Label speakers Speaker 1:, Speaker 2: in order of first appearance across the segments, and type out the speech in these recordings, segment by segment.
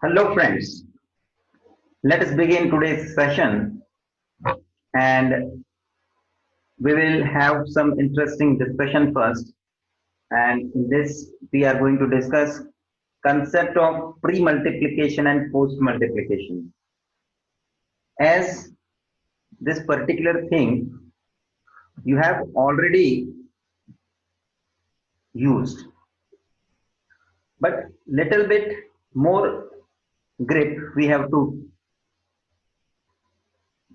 Speaker 1: Hello, friends. Let us begin today's session and we will have some interesting discussion first. And in this, we are going to discuss concept of pre-multiplication and post-multiplication. As this particular thing you have already used, but little bit more grip we have to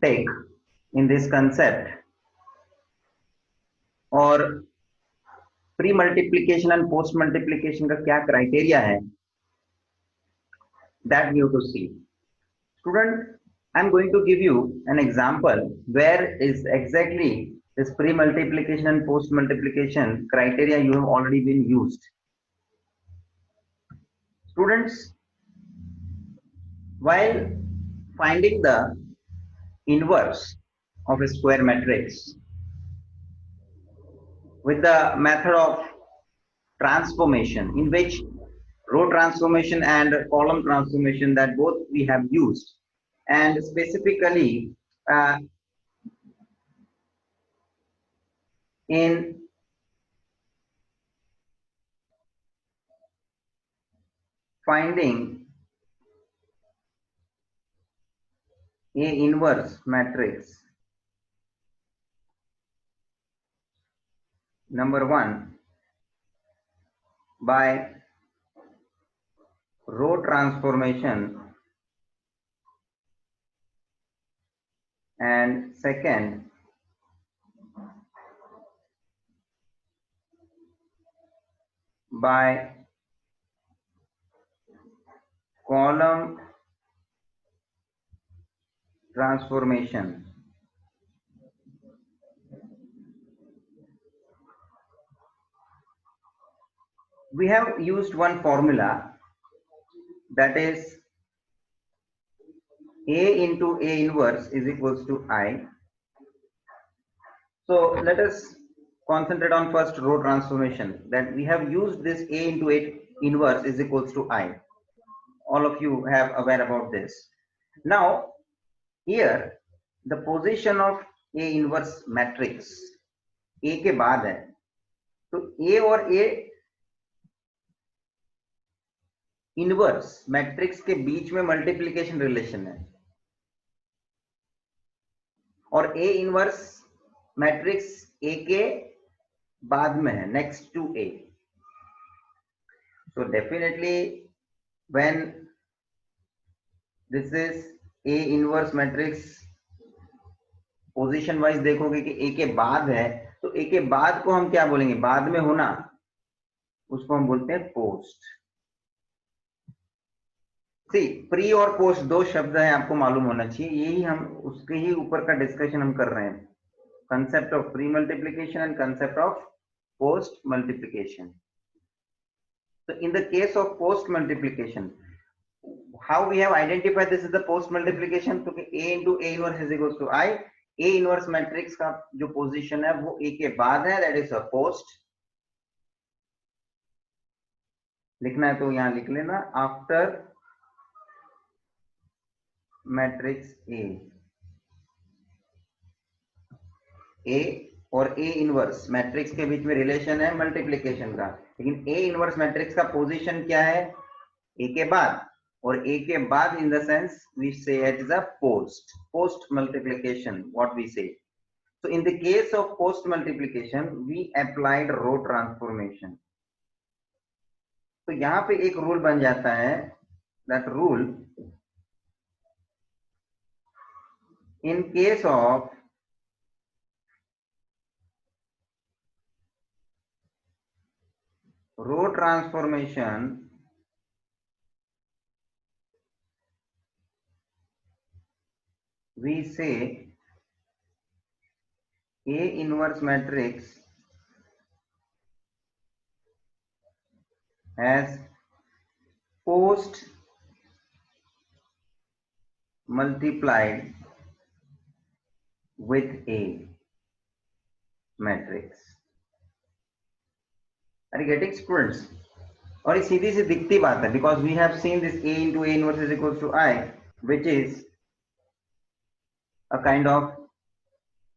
Speaker 1: take in this concept और pre multiplication and post multiplication का क्या criteria है that we have to see. Student, I'm going to give you an example where is exactly this pre multiplication and post multiplication criteria you have already been used. Students, while finding the inverse of a square matrix with the method of transformation, in which row transformation and column transformation that both we have used, and specifically in finding A inverse matrix, number one, by row transformation, and second, by column transformation. We have used one formula, that is A into A inverse is equals to I. So let us concentrate on first row transformation, that we have used this A into A inverse is equals to I. All of you have aware about this. Now here the position of A inverse matrix A के बाद है, तो A और A inverse matrix के बीच में multiplication relation है और A इनवर्स मैट्रिक्स A के बाद में है, next to A. So definitely when this is A inverse matrix position wise देखोगे कि A के बाद है, तो A के बाद को हम क्या बोलेंगे, बाद में होना, उसको हम बोलते हैं पोस्ट. सी प्री और पोस्ट दो शब्द हैं, आपको मालूम होना चाहिए, यही हम उसके ही ऊपर का डिस्कशन हम कर रहे हैं, concept of pre multiplication and concept of post multiplication. So in the case of post multiplication, how we have identified this is the post multiplication, तो A into A inverse is equals to I. A inverse matrix का जो position है वो A के बाद है, that is a post. लिखना है तो यहाँ लिख लेना, after matrix A और A इनवर्स मैट्रिक्स के बीच में रिलेशन है मल्टीप्लिकेशन का, लेकिन A इनवर्स मैट्रिक्स का पोजीशन क्या है, A के बाद, और A के बाद in the sense we say it is a post multiplication, what we say. So in the case of post multiplication we applied row transformation. तो यहाँ पे एक रूल बन जाता है, that rule in case of row transformation we say A inverse matrix as post multiplied with A matrix. Are you getting, students? और ये सीधी सी दिखती बात है, because we have seen this a into a inverse is equals to I, which is a kind of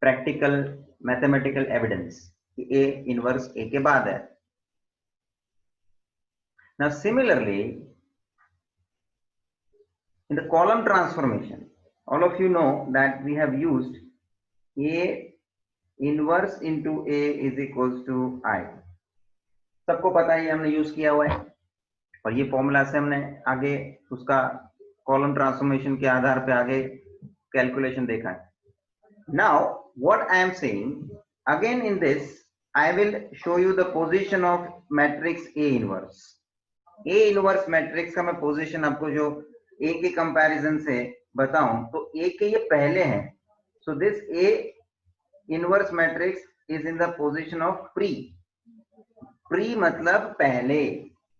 Speaker 1: practical mathematical evidence कि a inverse a के बाद है. Now similarly in the column transformation, all of you know that we have used a inverse into a is equals to I. सबको पता है, हमने use किया हुआ है और ये फॉर्मूला से हमने आगे उसका कॉलम ट्रांसफॉर्मेशन के आधार पे आगे कैलकुलेशन देखा है. Now what I am saying, again in this I will show you the position of matrix A inverse. A inverse matrix का मैं पोजीशन आपको जो ए के कंपैरिजन से बताऊं तो ए के ये पहले हैं. So this A inverse matrix is in the position of pre. Pre मतलब पहले.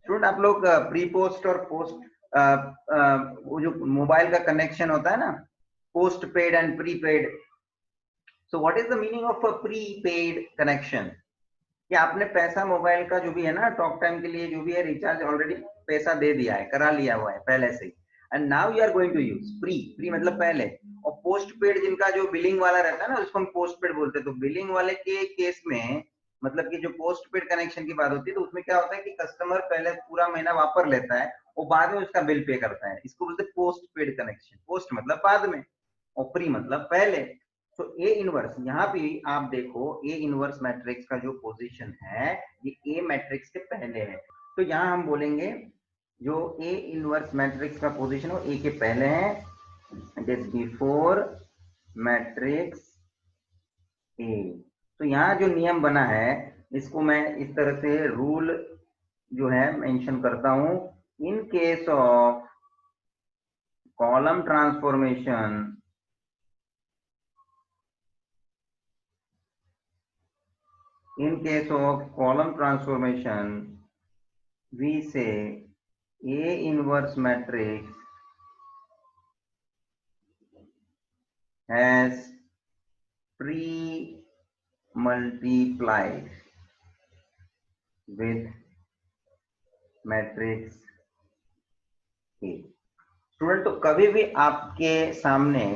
Speaker 1: स्टूडेंट आप लोग प्री पोस्ट और पोस्ट वो जो मोबाइल का कनेक्शन होता है ना, post paid and pre paid. So what is the meaning of a pre paid connection? कि आपने पैसा मोबाइल का जो भी है ना, टॉक टाइम के लिए जो भी है रिचार्ज ऑलरेडी पैसा दे दिया है, करा लिया हुआ है पहले से ही, and now you are going to use pre. Pre मतलब पहले. और पोस्ट पेड जिनका जो बिलिंग वाला रहता है ना, उसको हम पोस्ट पेड बोलते हैं. तो बिलिंग वाले के केस में मतलब कि जो पोस्ट पेड कनेक्शन की बात होती है तो उसमें क्या होता है कि कस्टमर पहले पूरा महीना वापर लेता है और बाद में उसका बिल पे करता है. इसको बोलते हैं पोस्ट पेड कनेक्शन. पोस्ट मतलब बाद में और प्री मतलब पहले. तो ए इनवर्स यहाँ पे आप देखो, ए इनवर्स मैट्रिक्स का जो पोजीशन है ये ए मैट्रिक्स के पहले है. तो यहाँ हम बोलेंगे जो ए इनवर्स मैट्रिक्स का पोजीशन हो ए के पहले है, it is before matrix A. तो यहाँ जो नियम बना है इसको मैं इस तरह से रूल जो है मेंशन करता हूं. In case of column transformation, in case of column transformation we say A inverse matrix has pre-multiplied with matrix A. Student तो कभी भी आपके सामने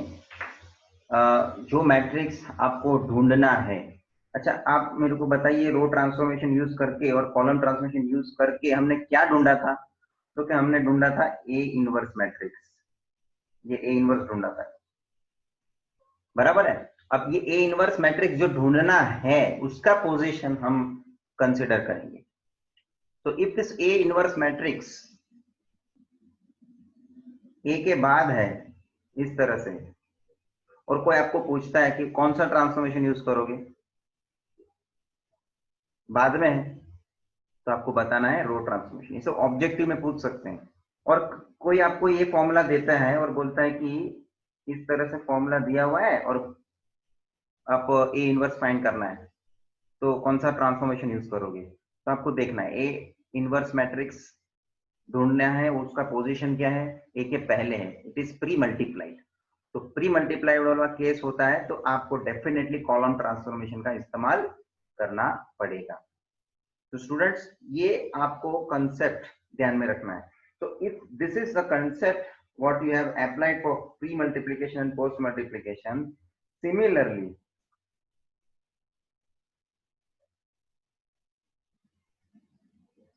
Speaker 1: जो मैट्रिक्स आपको ढूंढना है, अच्छा आप मेरे को बताइए रो ट्रांसफॉर्मेशन यूज करके और कॉलम ट्रांसफॉर्मेशन यूज करके हमने क्या ढूंढा था? तो क्या हमने ढूंढा था ए इनवर्स मैट्रिक्स. ये ए इनवर्स ढूंढा था, बराबर है. अब ये ए इनवर्स मैट्रिक्स जो ढूंढना है उसका पोजीशन हम कंसिडर करेंगे. तो if this A inverse matrix A के बाद है इस तरह से, और कोई आपको पूछता है कि कौन सा ट्रांसफॉर्मेशन यूज करोगे, बाद में है, तो आपको बताना है रो ट्रांसफॉर्मेशन. इसे ऑब्जेक्टिव में पूछ सकते हैं. और कोई आपको ये फॉर्मूला देता है और बोलता है कि इस तरह से फॉर्मूला दिया हुआ है और आप ए इनवर्स फाइंड करना है, तो कौन सा ट्रांसफॉर्मेशन यूज करोगे? तो आपको देखना है ए इनवर्स मैट्रिक्स ढूंढना है, उसका पोजीशन क्या है, ए के पहले है, इट इज प्री मल्टीप्लाइड. तो प्री मल्टीप्लाइड वाला केस होता है तो आपको डेफिनेटली कॉलम ट्रांसफॉर्मेशन का इस्तेमाल करना पड़ेगा. तो स्टूडेंट्स ये आपको कंसेप्ट ध्यान में रखना है. तो if this is the concept what you have applied for pre multiplication and post multiplication, similarly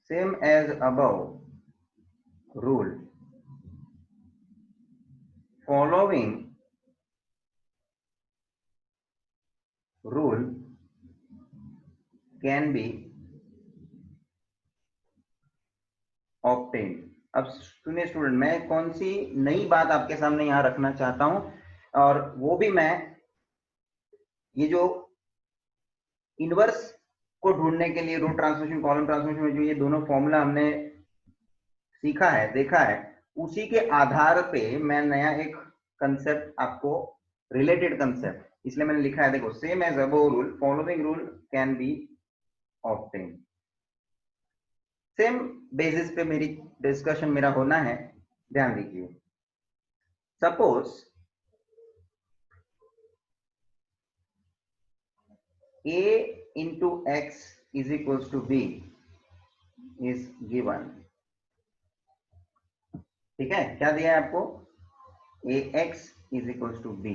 Speaker 1: same as above rule, following rule can be obtained. अब सुनिए स्टूडेंट, मैं कौन सी नई बात आपके सामने यहां रखना चाहता हूं, और वो भी मैं ये जो इनवर्स को ढूंढने के लिए रो ट्रांसफॉर्मेशन कॉलम ट्रांसफॉर्मेशन में जो ये दोनों फॉर्मूला हमने सीखा है, देखा है, उसी के आधार पे मैं नया एक कंसेप्ट आपको, रिलेटेड कंसेप्ट, इसलिए मैंने लिखा है, देखो same as above rule following rule can be obtain. Same basis पे मेरी डिस्कशन मेरा होना है, ध्यान दीजिए. Suppose a into x is equals to b is given. ठीक है, क्या दिया है आपको, ax is equal to b,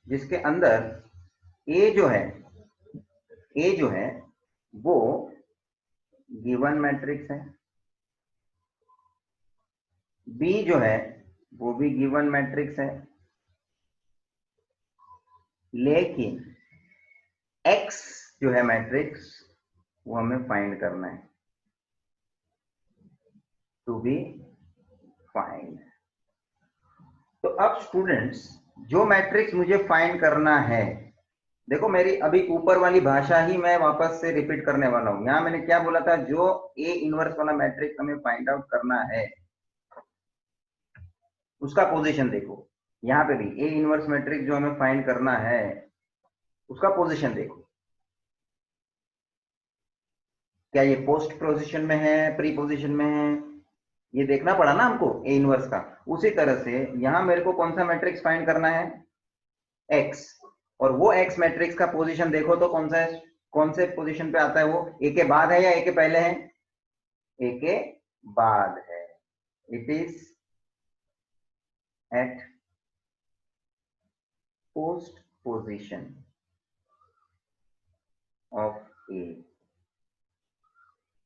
Speaker 1: जिसके अंदर a जो है वो गिवन मैट्रिक्स है, b जो है वो भी गिवन मैट्रिक्स है, लेकिन x जो है मैट्रिक्स वो हमें फाइंड करना है, टू बी फाइंड। तो अब स्टूडेंट्स जो मैट्रिक्स मुझे फाइंड करना है, देखो मेरी अभी ऊपर वाली भाषा ही मैं वापस से रिपीट करने वाला हूं। यहां मैंने क्या बोला था, जो ए इनवर्स वाला मैट्रिक्स हमें फाइंड आउट करना है उसका पोजीशन देखो। यहाँ पे भी ए इनवर्स मैट्रिक्स जो हमें फाइंड करना है उसका पोजीशन देखो, क्या ये पोस्ट पोजीशन में है, प्री पोजीशन में है, ये देखना पड़ा ना हमको ए इनवर्स का। उसी तरह से यहां मेरे को कौन सा मैट्रिक्स फाइंड करना है, एक्स, और वो एक्स मैट्रिक्स का पोजीशन देखो तो कौन सा है, कौन से पोजीशन पे आता है वो, ए के बाद है या ए के पहले है, ए के बाद है, it is at post position of A,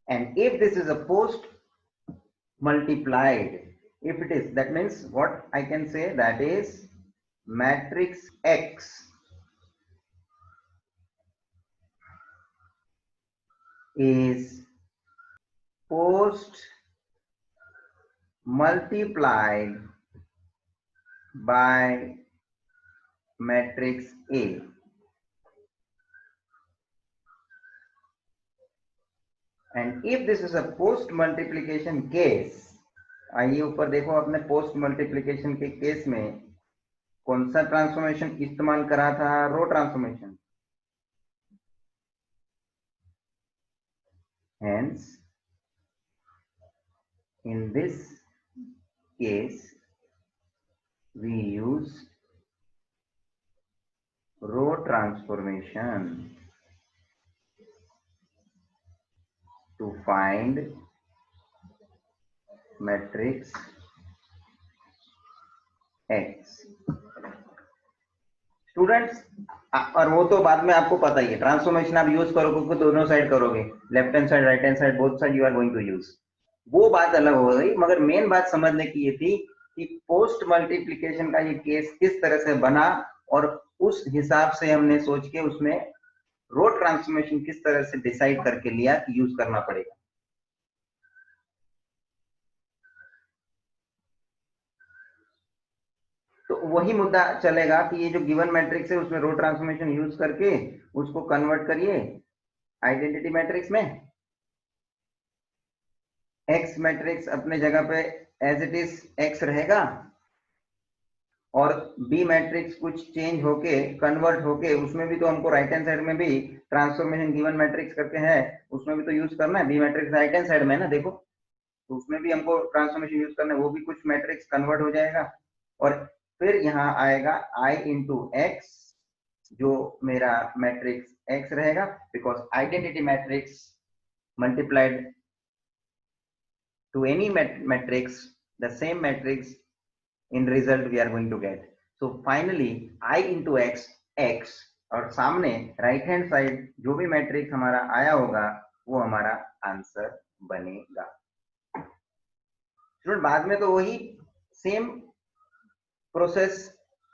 Speaker 1: and if this is a post multiplied, if it is, that means what I can say, that is matrix X is post multiplied by matrix A, and if this is a post multiplication case, आइए ऊपर देखो, अपने post multiplication के case में कौन सा transformation इस्तेमाल करा था, रो transformation. Hence in this case we use row transformation to find matrix X। Students, और वो तो बाद में आपको पता ही है, ट्रांसफॉर्मेशन आप यूज करोगे, दोनों साइड करोगे, left hand side right hand side both side you are going to use, वो बात अलग हो गई। मगर मेन बात समझने की ये थी कि पोस्ट मल्टीप्लिकेशन का ये केस किस तरह से बना, और उस हिसाब से हमने सोच के उसमें रो ट्रांसफॉर्मेशन किस तरह से डिसाइड करके लिया कि यूज करना पड़ेगा। तो वही मुद्दा चलेगा कि ये जो गिवन मैट्रिक्स है उसमें रो ट्रांसफॉर्मेशन यूज करके उसको कन्वर्ट करिए आइडेंटिटी मैट्रिक्स में, एक्स मैट्रिक्स अपने जगह पे एज इट इज एक्स रहेगा, और बी मैट्रिक्स कुछ चेंज होके कन्वर्ट होके, उसमें भी तो हमको राइट हैंड साइड में भी ट्रांसफॉर्मेशन गिवन मैट्रिक्स करके है, उसमें भी तो यूज करना है, B matrix right hand side में है ना, देखो, तो उसमें भी हमको ट्रांसफॉर्मेशन यूज करना है, वो भी कुछ मैट्रिक्स कन्वर्ट हो जाएगा, और फिर यहाँ आएगा आई इंटू एक्स, जो मेरा मैट्रिक्स एक्स रहेगा, because identity matrix multiplied to any matrix, the same matrix, in result we are going to get. So finally I into x, x, और सामने राइट हैंड साइड जो भी मैट्रिक्स हमारा आया होगा वो हमारा आंसर बनेगा। स्टूडेंट बाद में तो वही सेम प्रोसेस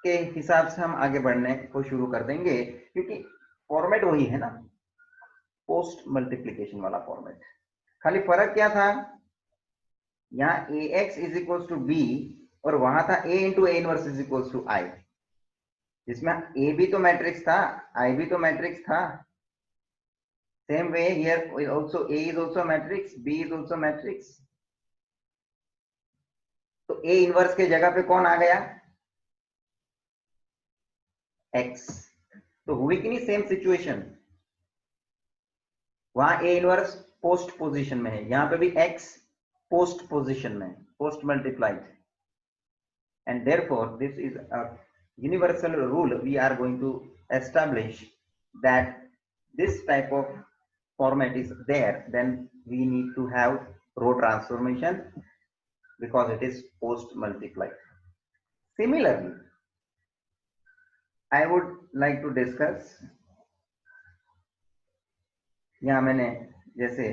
Speaker 1: के हिसाब से हम आगे बढ़ने को शुरू कर देंगे, क्योंकि फॉर्मेट वही है ना, पोस्ट मल्टीप्लिकेशन वाला फॉर्मेट। खाली फर्क क्या था, यहाँ ax is equal to B, और वहां था a into A inverse is equal to I, जिसमें a भी तो मैट्रिक्स था, i भी तो मैट्रिक्स था। Same way here also a is also matrix, b is also matrix. तो a इनवर्स के जगह पे कौन आ गया, x। तो हुई कि नहीं सेम सिचुएशन, वहां a इनवर्स पोस्ट पोजीशन में है, यहाँ पे भी x पोस्ट पोजीशन में, post multiplied, and therefore this is a universal rule we are going to establish, that this type of format is there, then we need to have row transformation, because it is post multiplied. Similarly, I would like to discuss, यहाँ मैंने जैसे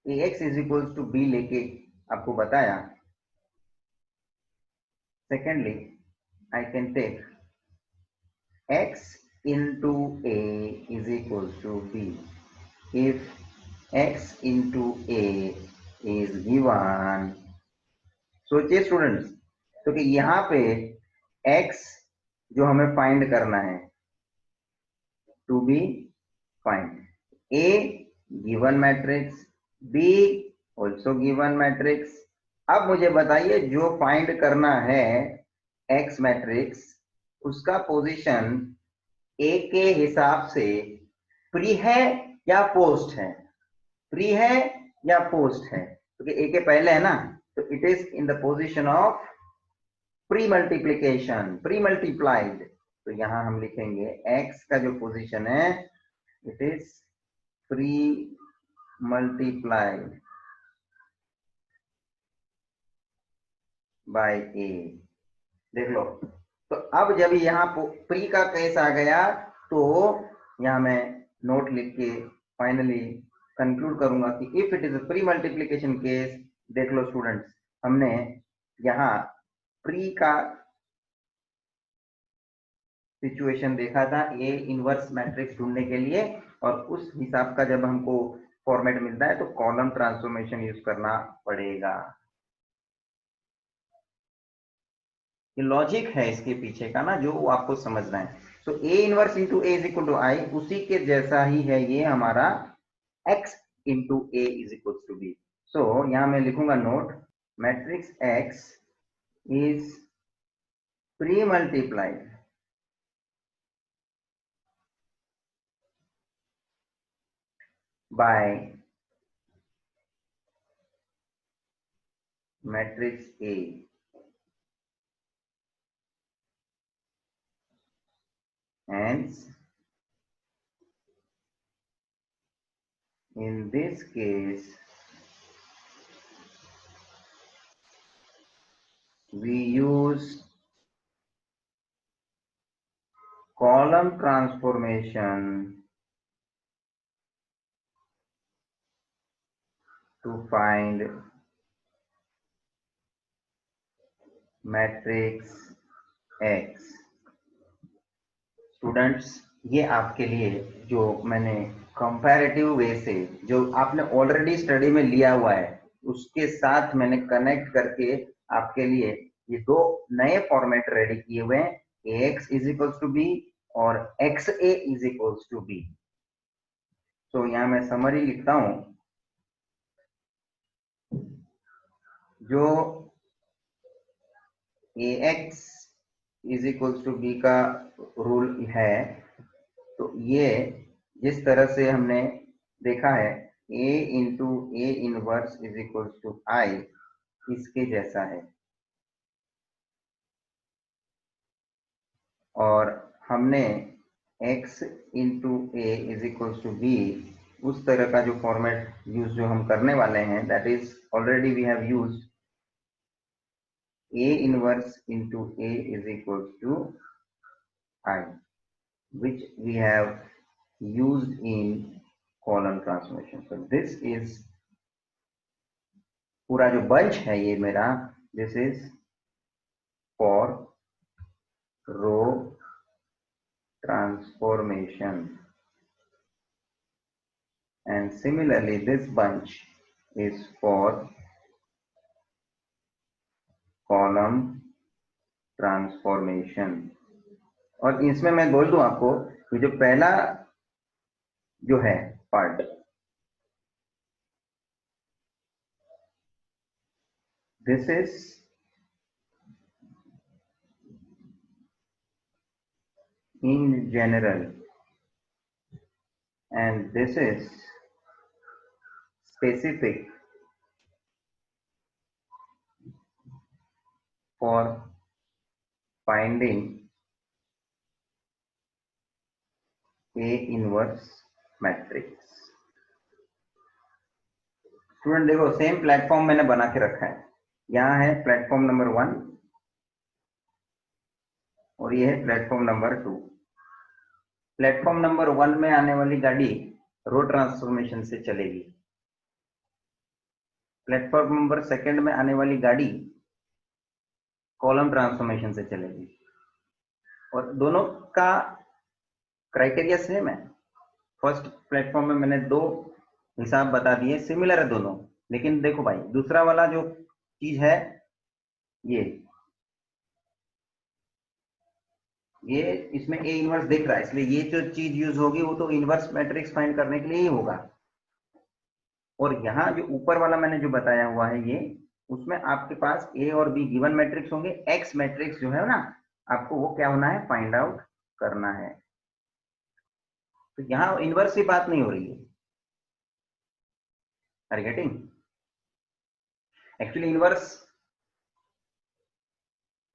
Speaker 1: ax is equals to b लेके आपको बताया. Secondly, I can take x into a is equals to b. If x into a is given, सोचिए students, तो कि यहाँ पे x जो हमें फाइंड करना है, to be find, a given matrix, b also given matrix. अब मुझे बताइए जो फाइंड करना है x मैट्रिक्स, उसका पोजीशन a के हिसाब से प्री है या पोस्ट है, प्री है या पोस्ट है, क्योंकि a के पहले है ना, तो it is in the position of pre multiplication, pre multiplied. तो यहां हम लिखेंगे x का जो पोजीशन है, it is pre multiplied bye a. देख लो, तो अब जब यहाँ प्री का केस आ गया, तो यहाँ मैं नोट लिख के फाइनली कंक्लूड करूंगा कि if it is pre multiplication case, देख लो स्टूडेंट्स, हमने यहाँ प्री का सिचुएशन देखा था ए इनवर्स मैट्रिक्स ढूंढने के लिए, और उस हिसाब का जब हमको फॉर्मेट मिलता है तो कॉलम ट्रांसफॉर्मेशन यूज करना पड़ेगा. ये लॉजिक है इसके पीछे का ना, जो आपको समझना है. So A inverse into A is equal to I, उसी के जैसा ही है ये हमारा x into A is equal to B. So यहां मैं लिखूंगा note, matrix x is pre multiplied by matrix A. Hence, in this case, we use column transformation to find matrix X. Students, ये आपके लिए जो मैंने कंपैरेटिव वे से, जो आपने ऑलरेडी स्टडी में लिया हुआ है, उसके साथ मैंने कनेक्ट करके आपके लिए ये दो नए फॉर्मेट रेडी किए हुए हैं, ax is equals to B और xa is equals to B. तो यहां मैं समरी लिखता हूं, जो ax is equals to B का रूल है, तो ये जिस तरह से हमने देखा है a into A inverse is equals to I, इसके जैसा है. और हमने x into A is equals to B, उस तरह का जो फॉर्मेट यूज जो हम करने वाले हैं, that is already we have used a inverse into a is equals to I, which we have used in column transformation. So this is पूरा जो bunch है ये मेरा, this is for row transformation, and similarly this bunch is for column transformation. और इसमें मैं बोल दूं आपको कि जो पहला जो है part, this is in general and this is specific for finding A inverse matrix. Student देखो, सेम प्लेटफॉर्म मैंने बना के रखा है. यहाँ है प्लेटफॉर्म नंबर 1 और ये है प्लेटफॉर्म नंबर 2। प्लेटफॉर्म नंबर 1 में आने वाली गाड़ी रो ट्रांसफॉर्मेशन से चलेगी। प्लेटफॉर्म नंबर 2 में आने वाली गाड़ी कॉलम ट्रांसफॉर्मेशन से चलेगी। और दोनों का क्राइटेरिया सेम है। फर्स्ट प्लेटफॉर्म में मैंने 2 हिसाब बता दिए, सिमिलर है दोनों। लेकिन देखो भाई, दूसरा वाला जो चीज है ये इसमें ए इनवर्स दिख रहा है, इसलिए ये जो चीज यूज होगी वो तो इनवर्स मैट्रिक्स फाइंड करने के लिए ही होगा। और यहाँ जो ऊपर वाला मैंने जो बताया हुआ है ये, उसमें आपके पास ए और बी गिवन मैट्रिक्स होंगे, एक्स मैट्रिक्स जो है ना, आपको वो क्या होना है, फाइंड आउट करना है। तो यहाँ इनवर्स की बात नहीं हो रही है। Are getting? एक्चुअली इनवर्स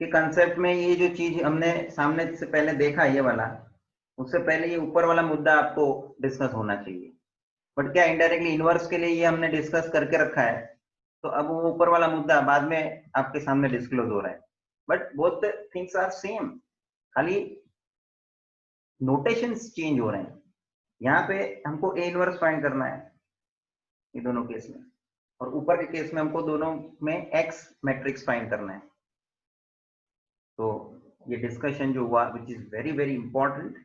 Speaker 1: के कंसेप्ट में ये जो चीज हमने सामने से पहले देखा ये वाला, उससे पहले ये ऊपर वाला मुद्दा आपको डिस्कस होना चाहिए। बट क्या इनडायरेक्टली इनवर्स के लिए ये हमने डिस्कस करके रखा है, तो अब वो ऊपर वाला मुद्दा बाद में आपके सामने डिस्क्लोज हो रहा है। But both things are same, खाली नोटेशंस चेंज हो रहे हैं। यहाँ पे हमको ए इनवर्स फाइंड करना है ये दोनों केस में, और ऊपर के केस में हमको दोनों में एक्स मैट्रिक्स फाइंड करना है। तो ये डिस्कशन जो हुआ, which is very very important.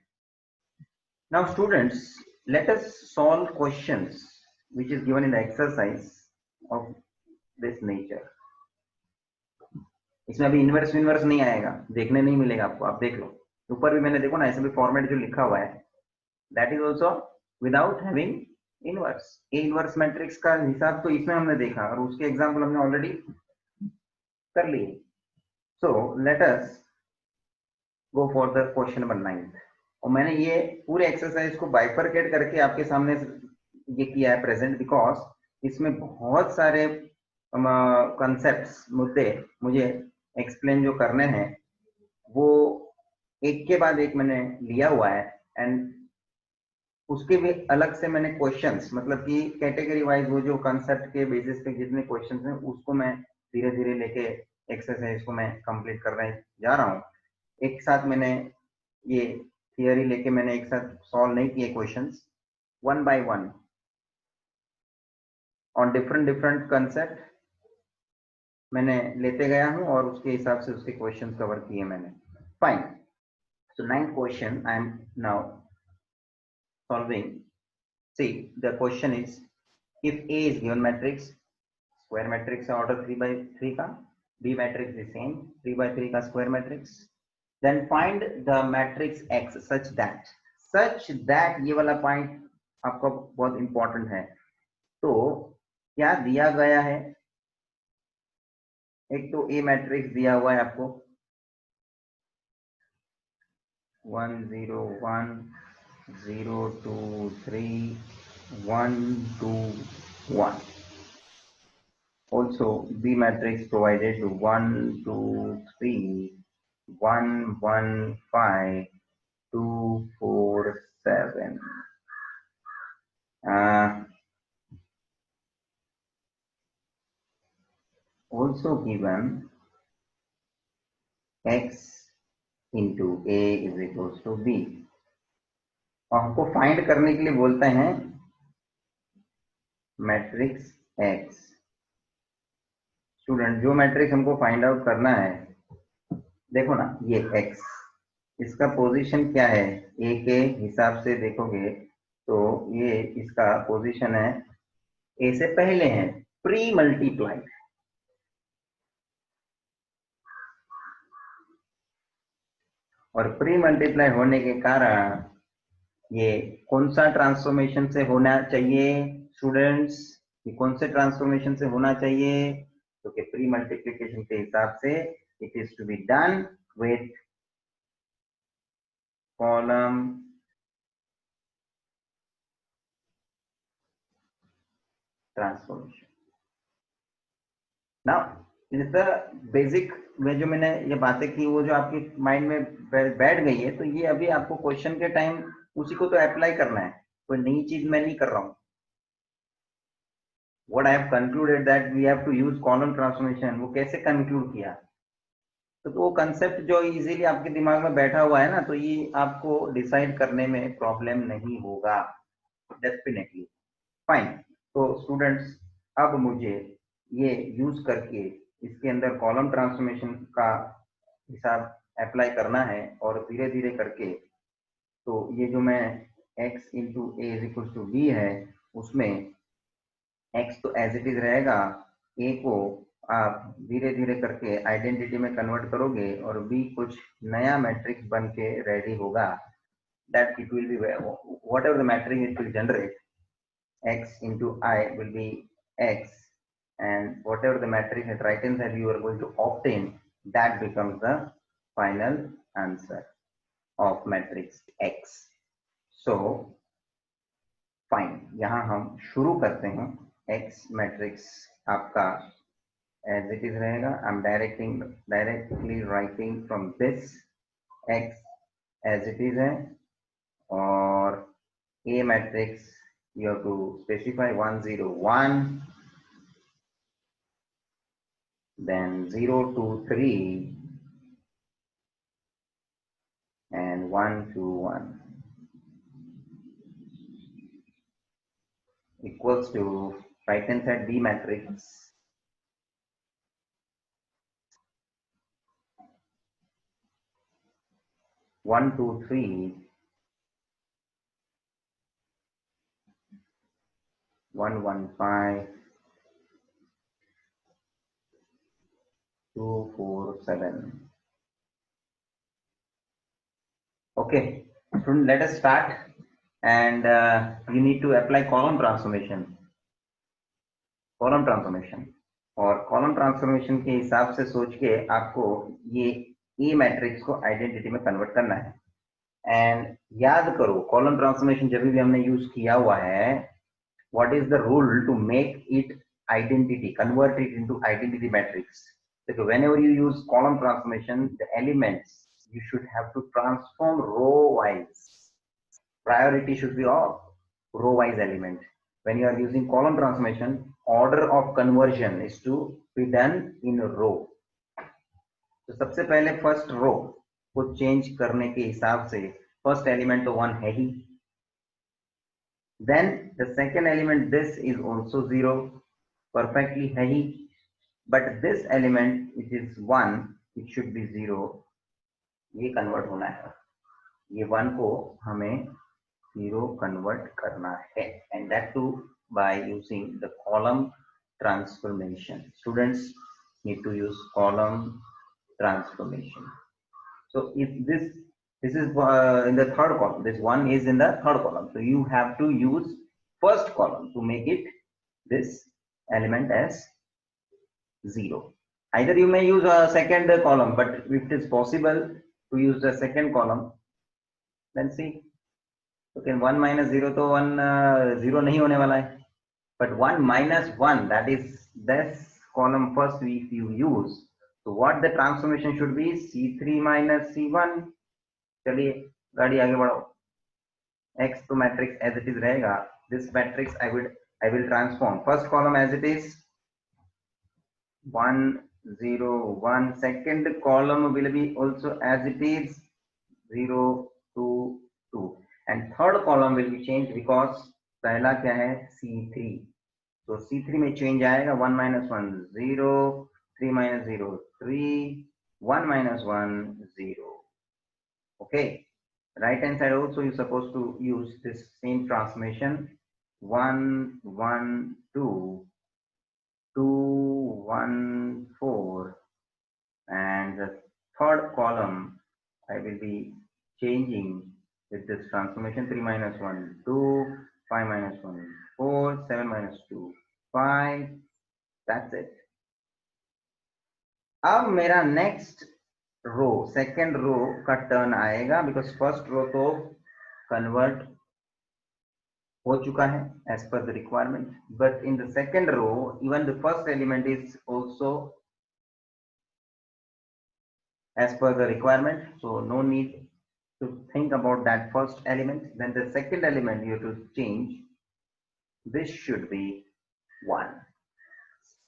Speaker 1: Now students, let us solve questions which is given in the exercise of this nature. इसमें अभी इनवर्स इनवर्स नहीं आएगा, देखने नहीं मिलेगा आपको, आप देख लो ऊपर भी मैंने देखो ना, ऐसे भी फॉर्मेट जो लिखा हुआ है, that is also without having inverse. A inverse matrix का हिसाब तो इसमें हमने देखा और उसके एग्जाम्पल हमने ऑलरेडी कर लिए। So let us go for the question number 9। और मैंने ये पूरे एक्सरसाइज को बाइफरकेट करके आपके सामने ये किया है प्रेजेंट, बिकॉज इसमें बहुत सारे कंसेप्ट्स मुद्दे मुझे एक्सप्लेन जो करने हैं वो एक के बाद एक मैंने लिया हुआ है। एंड उसके भी अलग से मैंने क्वेश्चंस, मतलब कि कैटेगरी वाइज वो जो कंसेप्ट के बेसिस पे जितने क्वेश्चंस हैं उसको मैं धीरे धीरे लेके एक्सरसाइज को मैं कंप्लीट करने जा रहा हूँ। एक साथ मैंने ये थियरी लेके मैंने एक साथ सॉल्व नहीं किए questions, 1 by 1 on different different concept मैंने लेते गया हूं और उसके हिसाब से उसके क्वेश्चंस कवर किए मैंने। Fine. So 9th question I am now solving. See the question is, if A is given matrix, square matrix है ऑर्डर 3 by 3 का, B matrix is same 3 by 3 का square matrix, then find the matrix X such that ये वाला point आपको बहुत important है। तो क्या दिया गया है, एक तो ए मैट्रिक्स दिया हुआ है आपको 1 0 1 0 2 3 1 2 1. Also B matrix provided 1 2 3 1 1 5 2 4 7. Also given x into a is equals to b, और हमको फाइंड करने के लिए बोलते हैं मैट्रिक्स x। स्टूडेंट, जो मैट्रिक्स हमको फाइंड आउट करना है, देखो ना ये x, इसका पोजीशन क्या है, a के हिसाब से देखोगे तो ये इसका पोजीशन है a से पहले है, प्री मल्टीप्लाइड। और प्री मल्टीप्लाई होने के कारण ये कौन सा ट्रांसफॉर्मेशन से होना चाहिए स्टूडेंट्स, ये कौन से ट्रांसफॉर्मेशन से होना चाहिए, तो कि प्री मल्टीप्लिकेशन के हिसाब से it is to be done with column transformation. Now is the basic में जो मैंने ये बातें की वो जो आपकी माइंड में बैठ गई है, तो ये अभी आपको क्वेश्चन के टाइम उसी को तो अप्लाई करना है, कोई नई चीज मैं नहीं कर रहा हूं। what I have concluded that we have to use column transformation, वो कैसे conclude किया? तो वो कंसेप्ट जो इजीली आपके दिमाग में बैठा हुआ है ना, तो ये आपको डिसाइड करने में प्रॉब्लम नहीं होगा, डेफिनेटली। फाइन। तो स्टूडेंट्स, अब मुझे ये यूज करके इसके अंदर कॉलम ट्रांसफॉर्मेशन का हिसाब अप्लाई करना है, और धीरे धीरे करके तो ये जो मैं x into A is equal to B है, उसमें x तो एज इट इज रहेगा, a को आप धीरे धीरे करके आइडेंटिटी में कन्वर्ट करोगे, और b कुछ नया मैट्रिक्स बन के रेडी होगा, that it will be what ever the matrix it will generate, x into I will be x, and whatever the matrix at right hand side you are going to obtain, that becomes the final answer of matrix x. So fine, यहाँ हम शुरू करते हैं। x matrix आपका as it is रहेगा, I'm directly writing from this x as it is है, और a matrix you have to specify 1 0 1, then 0 2 3, and 1 2 1 equals to right hand side B matrix 1 2 3 1 1 5 2 4 7. Okay, student, let us start, and you need to apply column transformation. और column transformation के हिसाब से सोच के आपको ये ए मैट्रिक्स को आइडेंटिटी में कन्वर्ट करना है। एंड याद करो, कॉलम ट्रांसफॉर्मेशन जब भी हमने यूज किया हुआ है, what is the rule to make it identity, convert it into identity matrix. देखो, whenever you use column transformation, the elements you should have to transform row wise. Priority should be of row wise element. When you are using column transformation, order of conversion is to be done in a row. तो सबसे पहले first row को change करने के हिसाब से first element तो 1 है ही, then the second element this is also 0, perfectly है ही, but this element which is 1 it should be 0, ये कन्वर्ट होना है, ये 1 को हमें 0 कन्वर्ट करना है, and that too by using the column transformation. Students need to use column transformation. So if this is in the third column, this one is in the third column, so you have to use first column to make it this element as 0. Either you may use a second column, but if it is possible to use the second column, then see, okay, 1 minus 0 तो 1 0 नहीं होने वाला है, but 1 minus 1, that is this column first if you use, so what the transformation should be, C3 minus C1. चलिए गाड़ी आगे बढ़ाओ, x तो मैट्रिक्स as it is रहेगा, this matrix I will transform first column as it is 1 0 1, second column will be also as it is 0 2 2, and third column will be changed because पहला क्या है C3, तो C3 में change आएगा, 1 minus 1 0, 3 minus 0 3, 1 minus 1 0. Okay, right hand side also you're supposed to use this same transformation, 1 1 2 2 1 4, and the third column I will be changing with this transformation, 3 minus 1 2, 5 minus 1 4, 7 minus 2 5. That's it. अब मेरा next row, second रो का turn आएगा, because first row तो convert हो चुका है as per the requirement, but in the second row even the first element is also as per the requirement, so no need to think about that first element. Then the second element you have to change, this should be 1,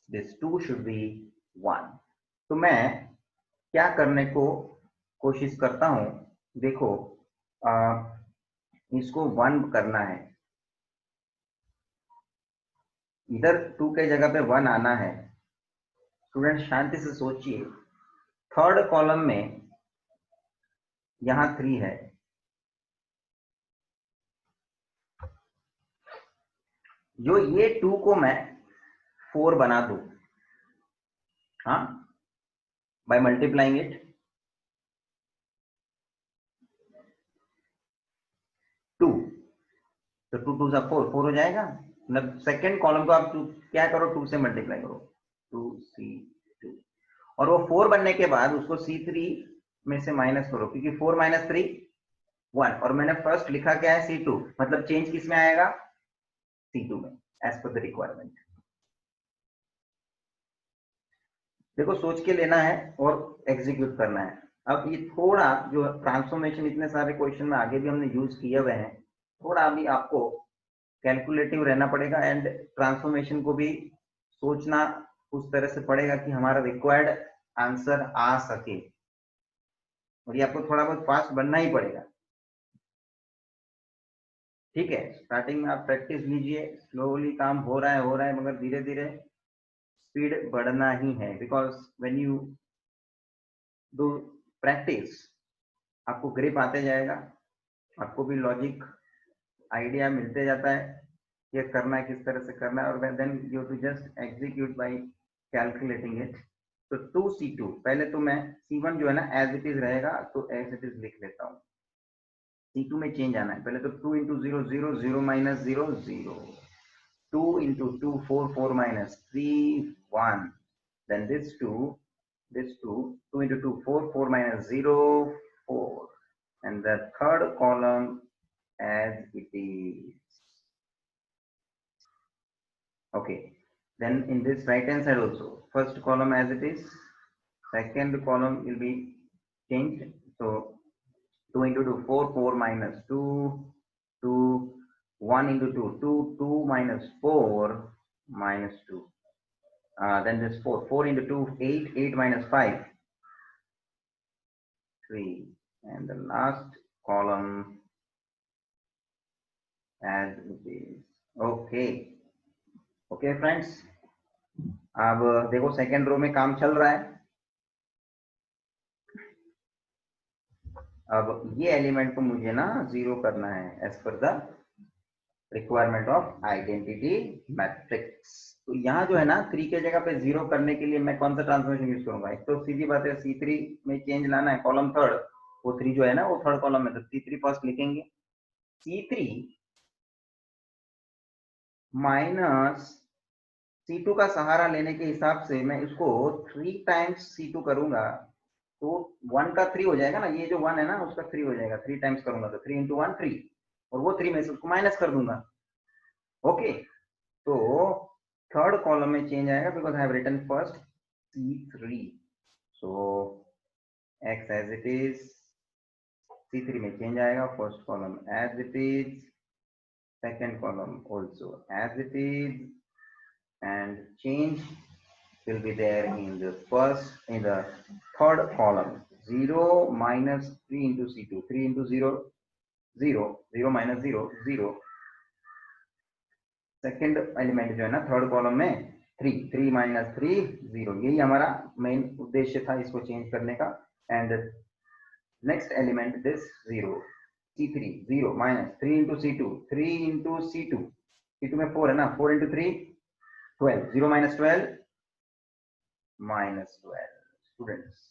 Speaker 1: this 2 should be 1. तो मैं क्या करने को कोशिश करता हूं, देखो इसको 1 करना है, इधर 2 के जगह पे 1 आना है। स्टूडेंट शांति से सोचिए, थर्ड कॉलम में यहां 3 है, जो ये 2 को मैं 4 बना दूं, हाँ, बाय मल्टीप्लाइंग इट, 2, तो 2 2 सा 4 हो जाएगा। मतलब सेकेंड कॉलम को आप क्या करो, 2 से मल्टीप्लाई करो, 2C2, और वो 4 बनने के बाद उसको C3 में से माइनस करो, क्योंकि 4 - 3 1, और मैंने फर्स्ट लिखा क्या है, C2, मतलब चेंज किस में आएगा, C2 में, एज पर द रिक्वायरमेंट। देखो सोच के लेना है और एग्जीक्यूट करना है। अब ये थोड़ा जो ट्रांसफॉर्मेशन इतने सारे क्वेश्चन में आगे भी हमने यूज किए हुए हैं, थोड़ा अभी आपको कैलकुलेटिव रहना पड़ेगा एंड ट्रांसफॉर्मेशन को भी सोचना उस तरह से पड़ेगा कि हमारा रिक्वायर्ड आंसर आ सके, और ये आपको थोड़ा बहुत फास्ट बनना ही पड़ेगा। ठीक है, स्टार्टिंग में आप प्रैक्टिस लीजिए, स्लोली काम हो रहा है, मगर धीरे धीरे स्पीड बढ़ना ही है, because when you do practice आपको ग्रिप आते जाएगा, आपको भी लॉजिक आइडिया मिलते जाता है, ये करना है किस तरह से करना है, और then you to just execute by calculating it. तो 2C2, पहले तो मैं C1 जो है ना एज इट इज रहेगा, तो एज इट इज लिख लेता हूँ। C2 में चेंज आना है, पहले तो 2 × 0 0 0 - 0 0, 2 × 2 4 4 - 3 1, then this 2 2 × 2 4 4 - 0 4, and the third column as it is. Okay, then in this right hand side also, first column as it is, second column will be changed, so 2 × 2 4 4 - 2 2, 1 × 2 2 2 - 4 -2, then this 4 4 × 2 8 8 - 5 3, and the last column as it is. Okay, okay friends, अब देखो second row में काम चल रहा है। अब ये element को मुझे ना 0 करना है as per the requirement of identity matrix. तो यहाँ जो है ना 3 के जगह पे 0 करने के लिए मैं कौन सा ट्रांसफॉर्मेशन यूज करूंगा, एक तो सीधी बात है C3 में चेंज लाना है, कॉलम थर्ड, वो 3 जो है ना वो थर्ड कॉलम में, तो C3 फर्स्ट लिखेंगे, C3 माइनस C2 का सहारा लेने के हिसाब से मैं इसको 3 टाइम्स C2 करूंगा, तो 1 का 3 हो जाएगा ना, ये जो 1 है ना उसका 3 हो जाएगा, 3 टाइम्स करूंगा तो 3 × 1 3, और वो 3 में से उसको माइनस कर दूंगा। ओके, तो थर्ड कॉलम में चेंज आएगा, because I have written first C3, so x as it is, C3 में चेंज आएगा, first column as it is, second column also as it is, and change will be there in the third column, 0 - 3 × C2, 3 × 0 0 0 - 0 0, second element जो है ना third column में 3 3 - 3 0, यही हमारा main उद्देश्य था इसको चेंज करने का। And next element this 0 C3 0 - 3 × C2, 3 × C2, C2 में 4 है ना, 4 × 3 12, 0 - 12 -12 students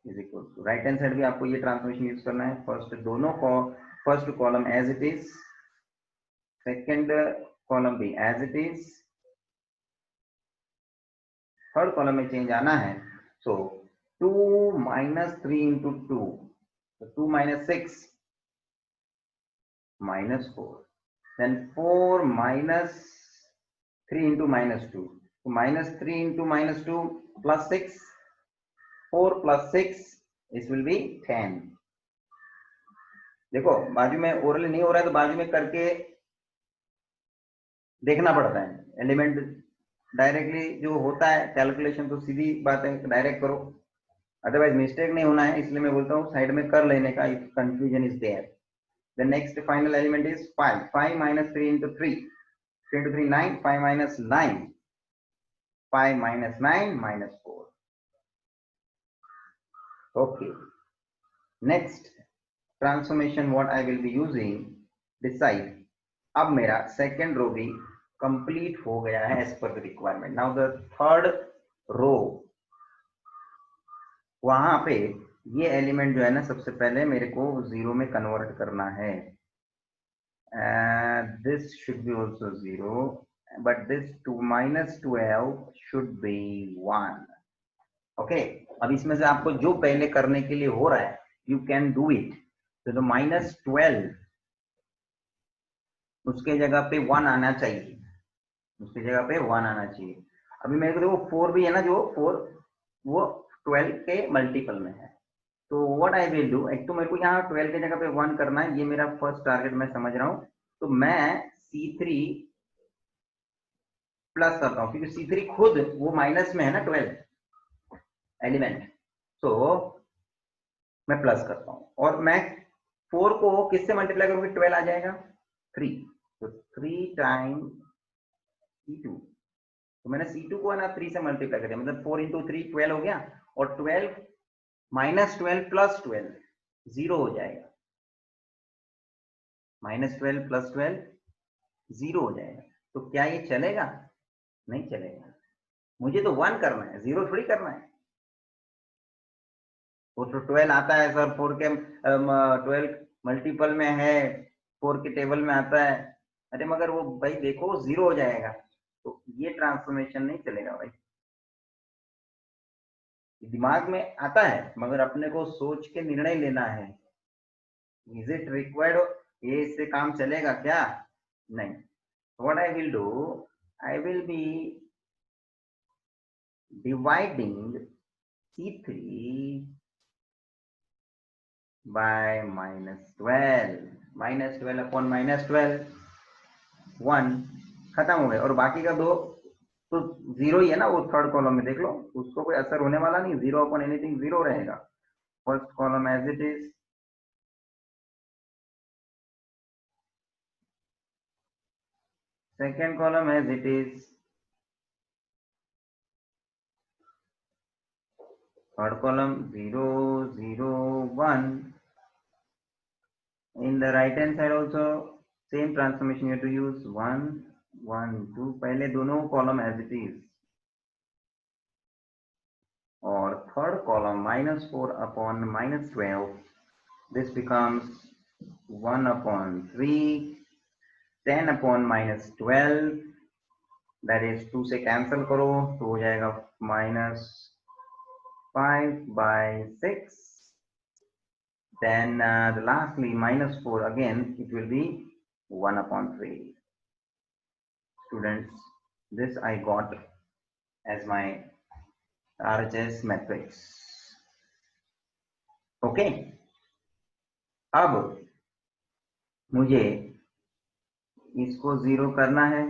Speaker 1: is equal to, right hand side भी आपको ये ट्रांसफॉर्मेशन यूज करना है, फर्स्ट दोनों को, first column as it is, second column भी as it is, third column में चेंज आना है, सो 2 - 3 × 2, so 2 - 6 -4, then 4 - 3 × -2, so -3 × -2 plus 6, 4 + 6, this will be 10। देखो बाजू में ओरल नहीं हो रहा है तो बाजू में करके देखना पड़ता है, एलिमेंट डायरेक्टली जो होता है कैलकुलेशन तो सीधी बात है, डायरेक्ट करो, अदरवाइज मिस्टेक नहीं होना है, इसलिए मैं बोलता हूँ साइड में कर लेने का if confusion is there. The next final element is 5, 5 minus 3 into 3, 3 into 3 9, 5 minus 9, 5 minus 9 minus 4. Okay, next transformation what I will be using, decide. अब मेरा सेकेंड रो भी कंप्लीट हो गया है as per the requirement. Now the third row, वहां पे ये element जो है ना सबसे पहले मेरे को जीरो में कन्वर्ट करना है। This should be also zero, but this 2 minus 12 should be 1। Okay, अब इसमें से आपको जो पहले करने के लिए हो रहा है यू कैन डू इट। तो -12 उसके जगह पे 1 आना चाहिए, उसकी जगह पे 1 आना चाहिए। अभी मेरे को देखो 4 भी है ना, जो 4 वो 12 के मल्टीपल में है, तो व्हाट आई विल डू, एक तो मेरे को यहाँ 12 के जगह पे 1 करना है, ये मेरा फर्स्ट टारगेट मैं समझ रहा हूँ। तो मैं C3 प्लस करता हूँ, क्योंकि C3 खुद वो माइनस में है ना 12 एलिमेंट, तो मैं प्लस करता हूँ और मैं 4 को किससे मल्टीप्लाई करूंगी, 12 आ जाएगा 3, तो 3 टाइम C2, तो मैंने C2 को है ना 3 से मल्टीप्लाई कर दिया, मतलब 4 into 3 12 हो गया, और 12 minus 12 plus 12 0 हो जाएगा, -12 plus 12 0 हो जाएगा। तो क्या ये चलेगा, नहीं चलेगा, मुझे तो 1 करना है, 0 थोड़ी करना है। वो तो 12 आता है सर, 4 के 12 मल्टीपल में है, 4 के टेबल में आता है, अरे मगर वो भाई देखो 0 हो जाएगा, तो ये ट्रांसफॉर्मेशन नहीं चलेगा भाई। दिमाग में आता है मगर अपने को सोच के निर्णय लेना है, इज इट रिक्वायर्ड, ये इससे काम चलेगा क्या, नहीं। What I will do, I will be dividing C3 by -12, -12 upon -12 1 खत्म हो गए, और बाकी का 2 तो 0 ही है ना, वो थर्ड कॉलम में देख लो, उसको कोई असर होने वाला नहीं, 0 अपॉन एनीथिंग 0 रहेगा। First column as it is, second column as it is, third column 0 0 1, in the right hand side also same transformation you have to use, 1 1 2, पहले दोनों कॉलम एज इट इज, और third column -4 upon -12, this becomes 1 upon 3, 10 upon -12, that is 2 से cancel करो तो हो जाएगा -5/6, then the lastly -4, again it will be 1 upon 3. Students, this I got as my RHS matrix. Okay, अब मुझे इसको 0 करना है,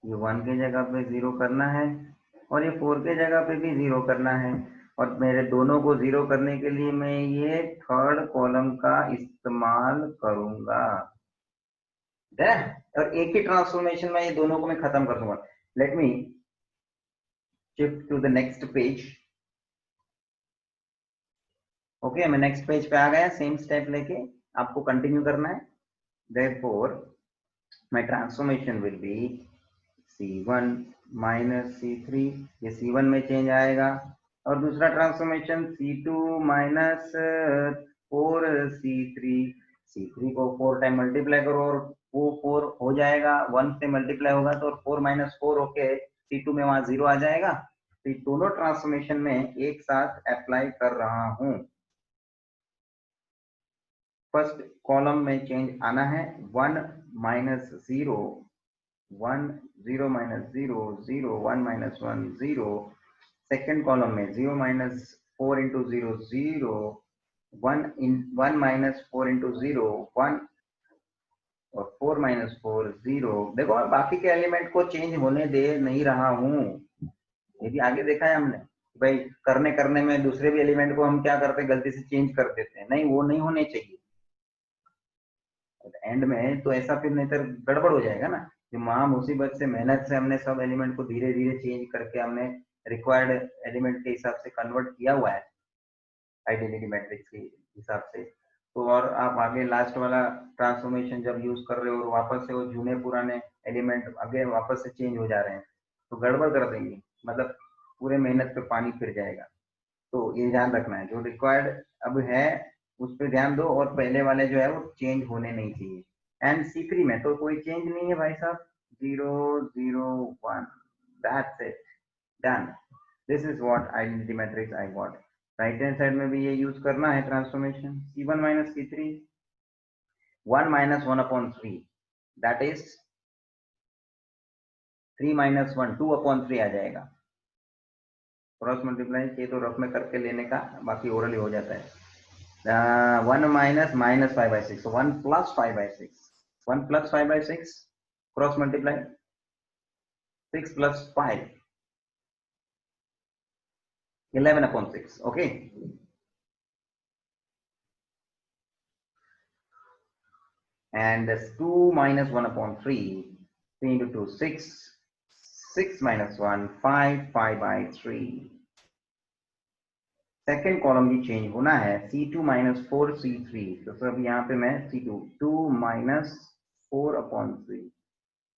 Speaker 1: ये 1 के जगह पे 0 करना है, और ये 4 के जगह पे भी 0 करना है, और मेरे दोनों को 0 करने के लिए मैं ये थर्ड कॉलम का इस्तेमाल करूंगा, और एक ही ट्रांसफॉर्मेशन में ये दोनों को मैं खत्म कर दूंगा। Let me shift to the next page. Okay, मैं नेक्स्ट पेज पे आ गया, सेम स्टेप लेके आपको कंटिन्यू करना है। Therefore my transformation will be C1 minus C3, ये C1 में चेंज आएगा, और दूसरा transformation C2 minus 4C3, C3 को 4 टाइम मल्टीप्लाई करो और वो 4 हो जाएगा, 1 से मल्टीप्लाई होगा तो 4 minus 4 होके C2 में वहां 0 आ जाएगा। तो ये दोनों ट्रांसफॉर्मेशन में एक साथ अप्लाई कर रहा हूं। फर्स्ट कॉलम में चेंज आना है, 1 minus 0 1 0 minus 0 0 1 minus 1 0, second column में 0 minus 4 into 0 0, 1 minus 4 into 0 1, और 4 माइनस 4 0। देखो मैं बाकी के एलिमेंट को चेंज होने दे नहीं रहा हूं, ये भी आगे देखा है हमने भाई, करने करने में दूसरे भी एलिमेंट को हम क्या करते हैं, गलती से चेंज कर देते हैं, नहीं वो नहीं होने चाहिए एंड में, तो ऐसा फिर नहीं तो गड़बड़ हो जाएगा ना। जो महा मुसीबत से मेहनत से हमने सब एलिमेंट को धीरे धीरे चेंज करके हमने रिक्वायर्ड एलिमेंट के हिसाब से कन्वर्ट किया हुआ है आइडेंटिटी मैट्रिक्स के हिसाब से, तो और आप आगे लास्ट वाला ट्रांसफॉर्मेशन जब यूज कर रहे हो और वापस से वो जूने पुराने एलिमेंट आगे वापस से चेंज हो जा रहे हैं तो गड़बड़ कर देंगे, मतलब पूरे मेहनत पे पानी फिर जाएगा। तो ये ध्यान रखना है, जो रिक्वायर्ड अब है उस पर ध्यान दो, और पहले वाले जो है वो चेंज होने नहीं चाहिए। एंड C3 में तो कोई चेंज नहीं है भाई साहब, 0 0 1, that's it, done. This is what identity matrix I got. Right hand side में भी ये यूज करना है transformation, C1 minus C3, 1 minus 1 upon 3, that is 3 minus 1, 2 upon 3 आ जाएगा। क्रॉस मल्टीप्लाई चाहिए तो रफ में करके लेने का, बाकी ओरली हो जाता है। 1 minus minus 5 by 6, so 1 plus 5 by 6, 1 plus 5 by 6, cross multiply, 6 plus 5, 11 upon 6, okay. And that's 2 minus 1 upon 3, 3 into 2, 6, 6 minus 1, 5, 5 by 3. Second column भी चेंज होना है, C2 माइनस 4 C3, तो सब यहाँ पे मैं C2 2 minus 4 upon 3,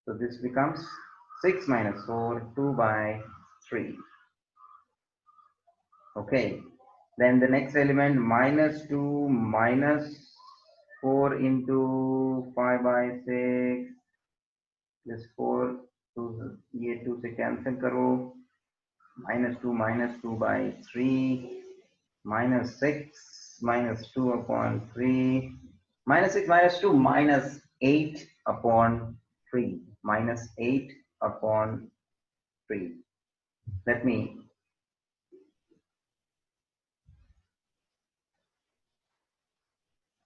Speaker 1: so this becomes 6 minus 4 2 by 3. Okay, then the next element minus 2 minus 4 into 5 by 6, this 4 to ये 2 से कैंसिल करो, minus 2 by 3, minus 6 minus 2 upon 3, minus 6 minus 2 minus 8 upon 3, minus 8 upon 3. Let me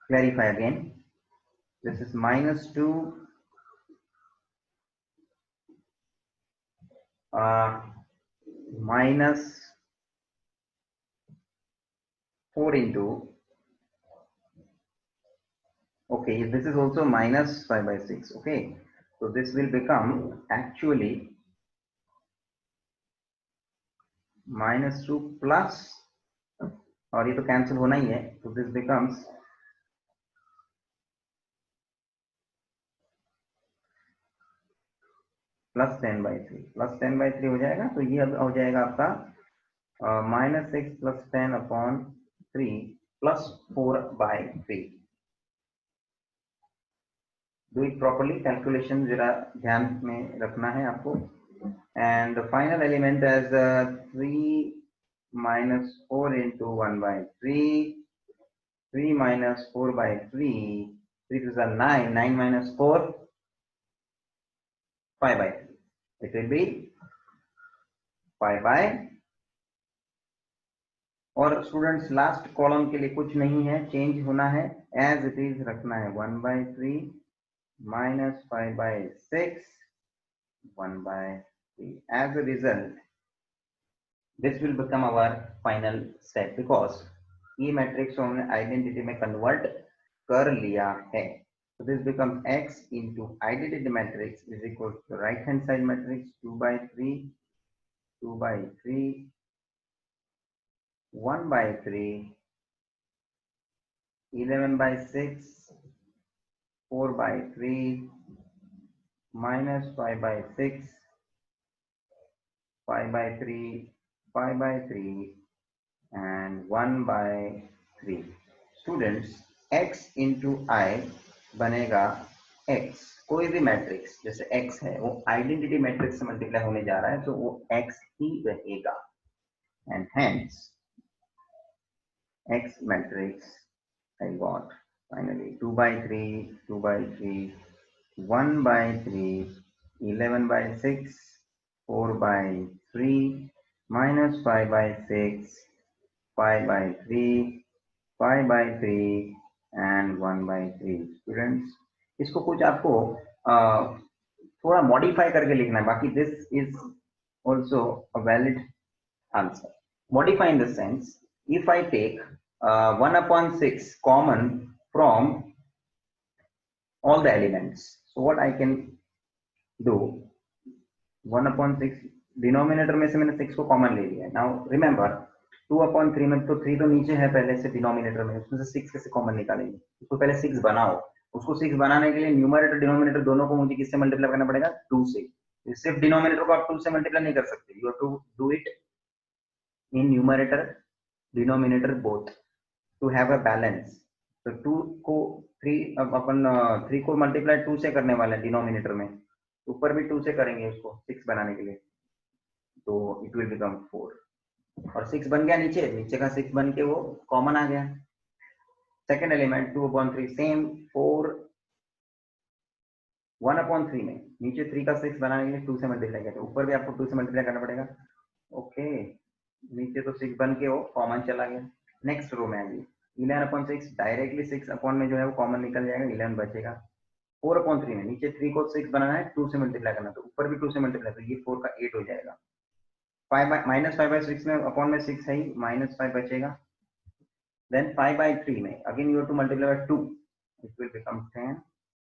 Speaker 1: clarify again. This is minus 2 minus 4 into, okay, this is also minus 5 by 6, okay, so this will become actually minus 2 plus, और ये तो cancel होना ही है, तो this becomes plus 10 by 3, plus 10 by 3 हो जाएगा, तो ये अब हो जाएगा आपका minus 6 plus 10 upon 3 plus 4 by 3. Do it properly, calculation जरा ध्यान में रखना है आपको. And the final element as 3 minus 4 into 1 by 3, 3 minus 4 by 3, 3 is 9, 9 minus 4, 5 by 3. It will be 5 by, और स्टूडेंट्स लास्ट कॉलम के लिए कुछ नहीं है, चेंज होना है, एज इट इज रखना है, 1 by 3 minus 5 by 6, 1 by 3. As a result, this will become our final step because ये मैट्रिक्स को हमने आइडेंटिटी में कन्वर्ट कर लिया है. So this becomes x into identity matrix is equal to right hand side matrix 2 by 3, 2 by 3, 1 by 3, 11 by 6, 4 by 3, minus 5 by 6, 5 by 3, 5 by 3, and 1 by 3. Students, x into I बनेगा x, कोई भी matrix जैसे x है वो identity matrix से multiply होने जा रहा है तो वो x ही रहेगा, and hence x matrix I got finally 2 by 3, 2 by 3, 1 by 3, 11 by 6, 4 by 3, minus 5 by 6, 5 by 3, 5 by 3, and 1 by 3. Students, इसको कुछ आपको थोड़ा मॉडिफाई करके लिखना है, बाकी this is also a valid answer. Modify in the sense, if I take 1/6 common from all the elements, so what I can do, 1/6 denominator में से मैंने 6 को कॉमन ले लिया है. नाउ रिमेंबर 2/3 में तो 3 तो नीचे है पहले से डिनोमिनेटर में, उसमें से 6 कैसे कॉमन निकालेंगे? उसको पहले 6 बनाओ. उसको 6 बनाने के लिए न्यूमरेटर डिनोमिनेटर दोनों को मुझे किससे मल्टीप्लाई करना पड़ेगा? 2 से. सिर्फ डिनोमिनेटर को आप 2 से मल्टीप्लाई नहीं कर सकते, you have to do it in numerator denominator both to have a balance. तो 2 को 3 अब अपन 3 को मल्टीप्लाई 2 से करने वाले हैं डिनोमिनेटर में, ऊपर भी 2 से करेंगे उसको 6 बनाने के लिए, तो इट विल बिकम 4. और 6 बन गया, नीचे का 6 बन के वो कॉमन आ गया. सेकेंड एलिमेंट 2/3 सेम 4 1/3 में नीचे 3 का 6 बनाने के लिए 2 से मल्टीप्लाई किया, तो ऊपर भी आपको 2 से मल्टीप्लाई करना पड़ेगा. ओके, नीचे तो 6 बन के वो कॉमन चला गया. नेक्स्ट रो में आइए, 11/6 डायरेक्टली 6 अपॉन में जो है वो कॉमन निकल जाएगा, 11 बचेगा. 4/3 में नीचे 3 को 6 बनाना है, 2 से मल्टीप्लाई करना, तो ऊपर भी 2 से मल्टीप्लाई, तो ये 4 का 8 हो जाएगा. -5/6 में अपॉन में 6 है ही, -5 बचेगा. देन 5/3 में again you have to multiply by 2, it will become 10.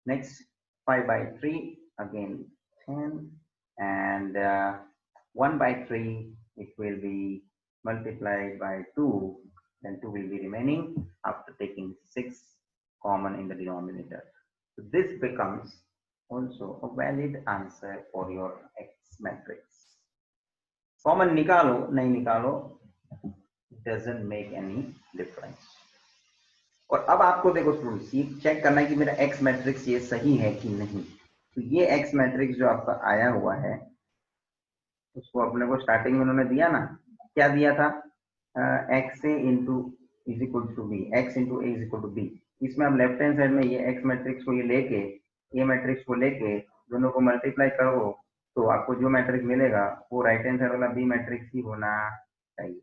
Speaker 1: Next 5/3 again 10, and 1/3 it will be multiplied by 2, then 2 will be remaining after taking 6 common in the denominator. So this becomes also a valid answer for your X matrix. Common निकालो नहीं निकालो, doesn't make any difference. और अब आपको देखो students, ये check करना है कि मेरा एक्स मैट्रिक्स ये सही है कि नहीं. तो ये एक्स मैट्रिक्स जो आपका आया हुआ है, उसको अपने को स्टार्टिंग में उन्होंने दिया ना, क्या दिया था? X A into is equal to B, X into A is equal to B. इसमें आप लेफ्ट हैंड साइड में ये एक्स मैट्रिक्स को ये लेके, ए मैट्रिक्स को लेके दोनों को मल्टीप्लाई करो, तो आपको जो मैट्रिक्स मिलेगा वो राइट हैंड साइड वाला बी मैट्रिक्स ही होना चाहिए.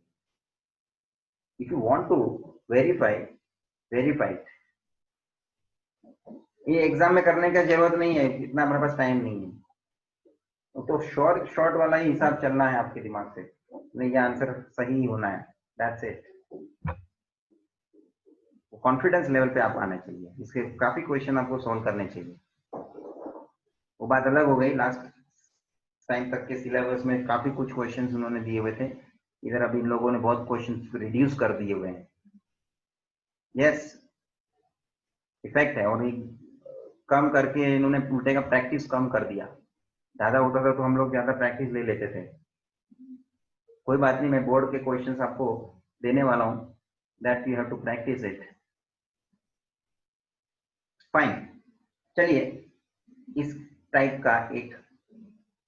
Speaker 1: If you want to verify, ये एग्जाम में करने का जरूरत नहीं है, इतना हमारे पास टाइम नहीं है, तो शॉर्ट वाला ही हिसाब चलना है आपके दिमाग से, नहीं ये आंसर सही होना है, दैट्स इट. कॉन्फिडेंस लेवल पे आप आना चाहिए, इसके काफी क्वेश्चन आपको सॉल्व करने चाहिए. वो बात अलग हो गई, लास्ट टाइम तक के सिलेबस में काफी कुछ क्वेश्चंस उन्होंने दिए हुए थे, इधर अभी इन लोगों ने बहुत क्वेश्चंस रिड्यूस कर दिए हुए हैं. यस, इफेक्ट है, और कम करके इन्होंने उल्टे का प्रैक्टिस कम कर दिया. ज्यादा होता था तो हम लोग ज्यादा प्रैक्टिस ले लेते थे. कोई बात नहीं, मैं बोर्ड के क्वेश्चंस आपको देने वाला हूं, that you have to practice it. Fine, चलिए इस टाइप का एक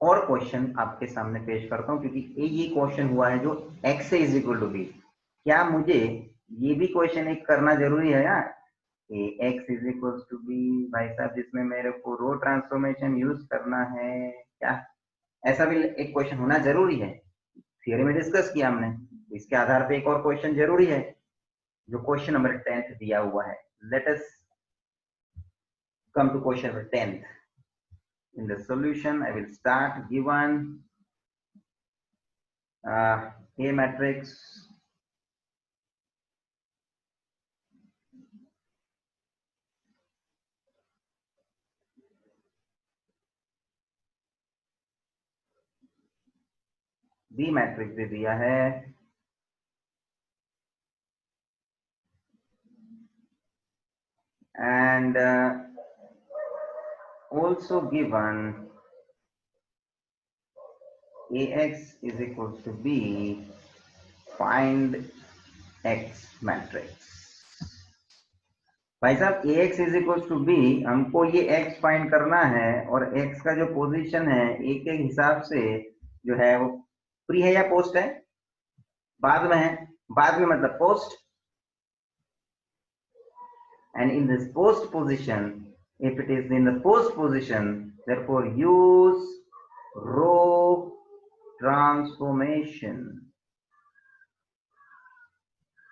Speaker 1: और क्वेश्चन आपके सामने पेश करता हूं, क्योंकि ये क्वेश्चन हुआ है जो x is equal to B. क्या मुझे ये भी क्वेश्चन एक करना जरूरी है यार? x is equal to B, भाई साहब, जिसमें मेरे को रो ट्रांसफॉर्मेशन यूज करना है, क्या ऐसा भी एक क्वेश्चन होना जरूरी है? थियरी में डिस्कस किया हमने, इसके आधार पे एक और क्वेश्चन जरूरी है, जो क्वेश्चन नंबर 10 दिया हुआ है. Let us come to question number 10. In the solution, I will start. Given A matrix, B matrix दे दिया है, and also given AX is equals to B, find X matrix. भाई साहब, Ax is equals to B, हमको ये X find करना है, और X का जो पोजीशन है A के हिसाब से जो है वो प्री है या पोस्ट है? बाद में है, बाद में मतलब post. And in this post position, if it is in the post position, therefore use row transformation.